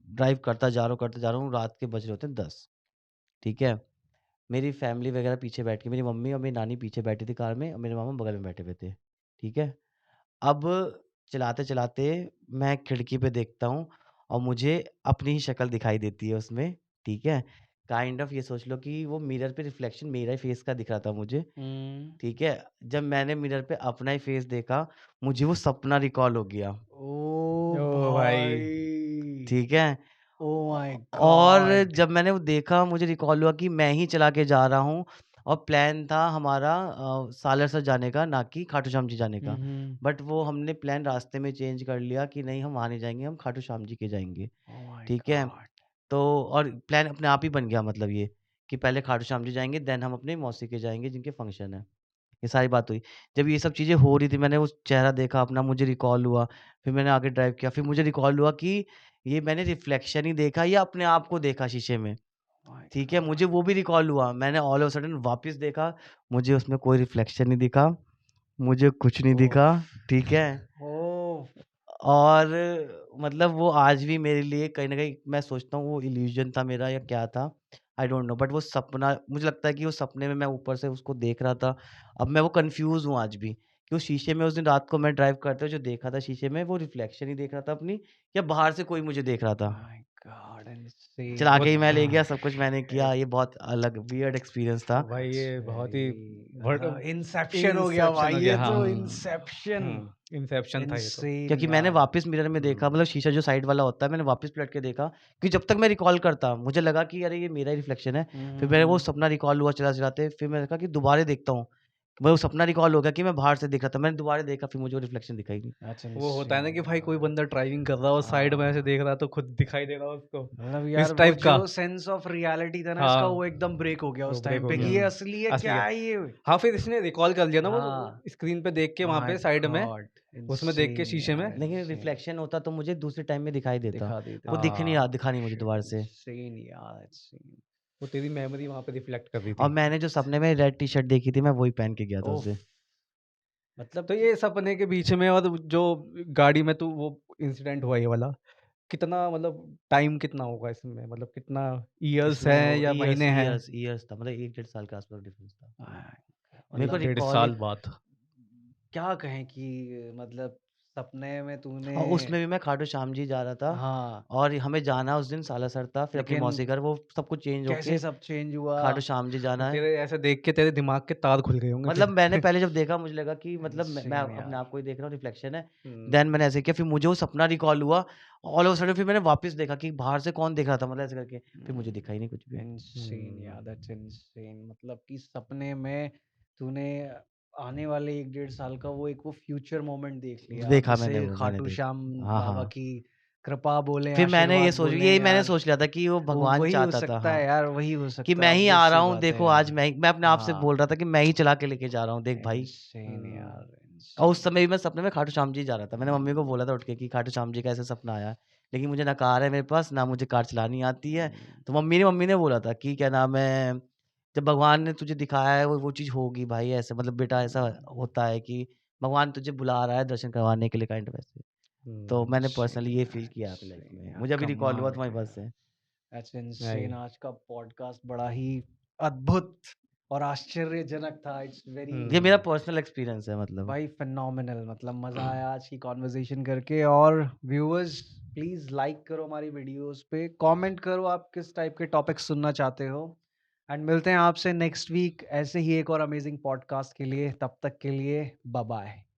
ड्राइव करता जा रहा हूँ, रात के बज रहे होते हैं 10, ठीक है? मेरी फैमिली वगैरह पीछे बैठ के, मेरी मम्मी और मेरी नानी पीछे बैठी थी कार में और मेरे मामा बगल में बैठे हुए थे, ठीक है? अब चलाते-चलाते मैं खिड़की पे देखता हूँ और मुझे अपनी ही शक्ल दिखाई देती है उसमें, ठीक है? काइंड ऑफ ये सोच लो कि वो मिरर पे रिफ्लेक्शन मेरा ही फेस का दिख रहा था मुझे, हुँ। ठीक है? जब मैंने मिरर पे अपना ही फेस देखा, मुझे वो सपना रिकॉल हो गया, ओह ओ भाई भाई! ठीक है? ओह औ माय और गॉड! जब मैंने वो देखा मुझे रिकॉल हुआ कि मैं ही चला के जा रहा हूँ और प्लान था हमारा सालासर जाने का, ना कि खाटू श्याम जी जाने हुँ, का। हुँ। बट वो हमने प्लान रास्ते में चेंज कर लिया कि नहीं हम वहाँ नहीं जाएँगे, हम खाटू श्याम जी के जाएँगे, ओह माय ठीक है? गॉड! तो और प्लान अपने आप ही बन गया मतलब ये, कि पहले खाटू श्याम जी जाएँगे देन हम अपनी मौसी के जाएँगे जिनके फंक्शन है। ये सारी बात हुई। जब ये सब चीज़ें हो रही थी मैंने वो चेहरा देखा अपना, मुझे रिकॉल हुआ, फिर मैंने आगे ड्राइव किया, फिर मुझे रिकॉल हुआ कि ये मैंने रिफ्लेक्शन ही देखा या अपने आप को देखा शीशे में, माय ठीक है? मुझे गॉड! वो भी रिकॉल हुआ। मैंने ऑल ऑफ अ सडन वापस देखा, मुझे उसमें कोई रिफ्लेक्शन नहीं दिखा, मुझे कुछ नहीं ओफ! दिखा, ठीक है? ओफ! और मतलब वो आज भी मेरे लिए कहीं न कहीं मैं सोचता हूँ वो इल्यूज़न था मेरा या क्या था, आई डोंट नो, बट वो सपना मुझे लगता है कि वो सपने में मैं ऊपर से उसको देख रहा था। अब मैं वो कन्फ्यूज़ हूँ आज भी कि उस शीशे में उस दिन रात को मैं ड्राइव करते हुए जो देखा था शीशे में वो रिफ्लेक्शन ही देख रहा था अपनी या बाहर से कोई मुझे देख रहा था। माय गॉड चला इनसेन वो के ही मैं ले गया, यार! सब कुछ मैंने किया, ये बहुत अलग वियर्ड एक्सपीरियंस था। भाई दैट्स ये बहुत ही वेरी वर्ड मतलब इंसेप्शन हो गया इंसेप्शन भाई, हो ये गया हाँ तो हुँ। इंसेप्शन! इंसेप्शन था ये तो इनसेन क्योंकि मैंने यार! वापस मिरर में देखा हुँ। मतलब शीशा जो साइड वाला होता है मैंने वापस पलट के देखा कि जब तक मैं रिकॉल करता मुझे लगा कि अरे ये मेरा ही रिफ्लेक्शन है। हुँ, फिर हुँ, मेरा वो हुँ। सपना रिकॉल हुआ चलाते-चलाते, फिर मैंने कहा कि दोबारा देखता हूँ। वो सपना रिकॉल हो गया कि मैं बाहर से देख रहा था। मैंने दोबारा देखा फिर मुझे वो रिफ्लेक्शन दिखा ही नहीं। दैट्स वो होता है ना इनसेन कि भाई कोई यार! बंदा ड्राइविंग कर रहा हो साइड में ऐसे हाँ। देख रहा है तो खुद दिखाई दे रहा हो उसको मतलब यार इस वो टाइप जो का सेंस ऑफ रियलिटी था ना इसका हाँ वो एकदम ब्रेक हो गया वो उस ब्रेक टाइम हो पे गया कि ये हुँ। असली है, असली क्या है है ये? हाँ फिर इसने रिकॉल कर लिया ना वो हाँ। स्क्रीन पे देख के वहां माय पे साइड में गॉड! उसमें देख के इनसेन शीशे में यार, लेकिन इनसेन। रिफ्लेक्शन होता तो मुझे दूसरे टाइम में दिखाई देता। दिखा देता वो हाँ दिखा नहीं मुझे शिट दोबारा से। इनसेन यार, इनसेन। वो तेरी मेमोरी वहां पे रिफ्लेक्ट कर रही और थी मैंने जो सपने में रेड टी-शर्ट देखी थी मैं वही पहन के गया था उस ओफ! दिन। मतलब तो ये सपने के बीच में और जो गाड़ी में तू वो इंसिडेंट हुआ ये वाला कितना मतलब टाइम कितना होगा इसमें मतलब कितना इयर्स इसमें है हो या महीने हैं ईयर्स था मतलब 1 डेढ़ साल के आस-पास डिफरेंस था। हाँ, मेरे को मतलब 1.5 रिकॉल साल बाद क्या कहें कि मतलब सपने में और तूने उसमें भी मैं खाटू श्याम जी जा रहा था हाँ, और हमें जाना उस दिन सालासर था, फिर अपनी लेकिन मौसी घर वो सब कुछ चेंज कैसे होके सब चेंज हुआ? खाटू श्याम जी जाना है। तेरे ऐसे देख के तेरे दिमाग के तार खुल गए होंगे मतलब मैंने फिर। पहले जब देखा मुझे लगा कि मतलब मैं इंसेन अपने यार। आप को ही देख रहा हूँ, रिफ्लेक्शन है। हुँ। देन मैंने ऐसे किया, फिर मुझे वो सपना रिकॉल हुआ, ऑल ऑफ अ सडन फिर मैंने वापस देखा कि बाहर से कौन देख रहा था, मतलब ऐसे करके, फिर मुझे दिखा ही नहीं कुछ भी। इंसेन यार, हुँ। That's insane. मतलब कि सपने में तूने आने वाले 1 डेढ़ साल का वो फ्यूचर मोमेंट देख लिया, देखा जिसे मैंने खाटू देखा। श्याम हाँ, बाबा हाँ। की कृपा बोलें, फिर मैंने ये आशीर्वाद सोच बोलें यही मैंने यार, सोच लिया था कि वो वो भगवान वही हो चाहता था, सकता है हाँ, यार, वही हो कि सकता है, मैं ही आ ऑब्वियस रहा सी हूँ, बात है देखो यार। आज मैं अपने आप से बोल हाँ, रहा था कि मैं ही चला के लेके जा रहा हूँ, देख भाई। इंसेन यार, और उस इंसेन। समय भी मैं सपने में खाटू श्याम जी जा रहा था। मैंने मम्मी को बोला था उठ के कि खाटू श्याम जी का ऐसा सपना आया है। लेकिन मुझे ना कार है मेरे पास, ना मुझे कार चलानी आती है। तो मम्मी ने बोला था कि क्या नाम है, जब भगवान ने तुझे दिखाया है वो चीज़ होगी भाई, ऐसे मतलब बेटा ऐसा होता है कि भगवान तुझे बुला रहा है दर्शन करवाने के लिए, काइंड ऑफ ऐसे। तो मैंने इंसेन पर्सनली ये फ़ील यार, किया है अपनी लाइफ इंसेन में। यार, मुझे अभी रिकॉल हुआ कमाल का तुम्हारी बात यार। से। That's insane. नहीं। आज का पॉडकास्ट बड़ा ही अद्भुत और आश्चर्यजनक था। इट्स वेरी ये मेरा हुँ। पर्सनल एक्सपीरियंस है मतलब। भाई फिनोमिनल, मतलब मज़ा आया आज की कॉन्वर्सेशन करके। और व्यूअर्स, प्लीज़ लाइक करो हमारी वीडियोस पे, कमेंट करो आप किस टाइप के टॉपिक्स सुनना चाहते हो, एंड मिलते हैं आपसे नेक्स्ट वीक ऐसे ही एक और अमेजिंग पॉडकास्ट के लिए। तब तक के लिए बाय बाय।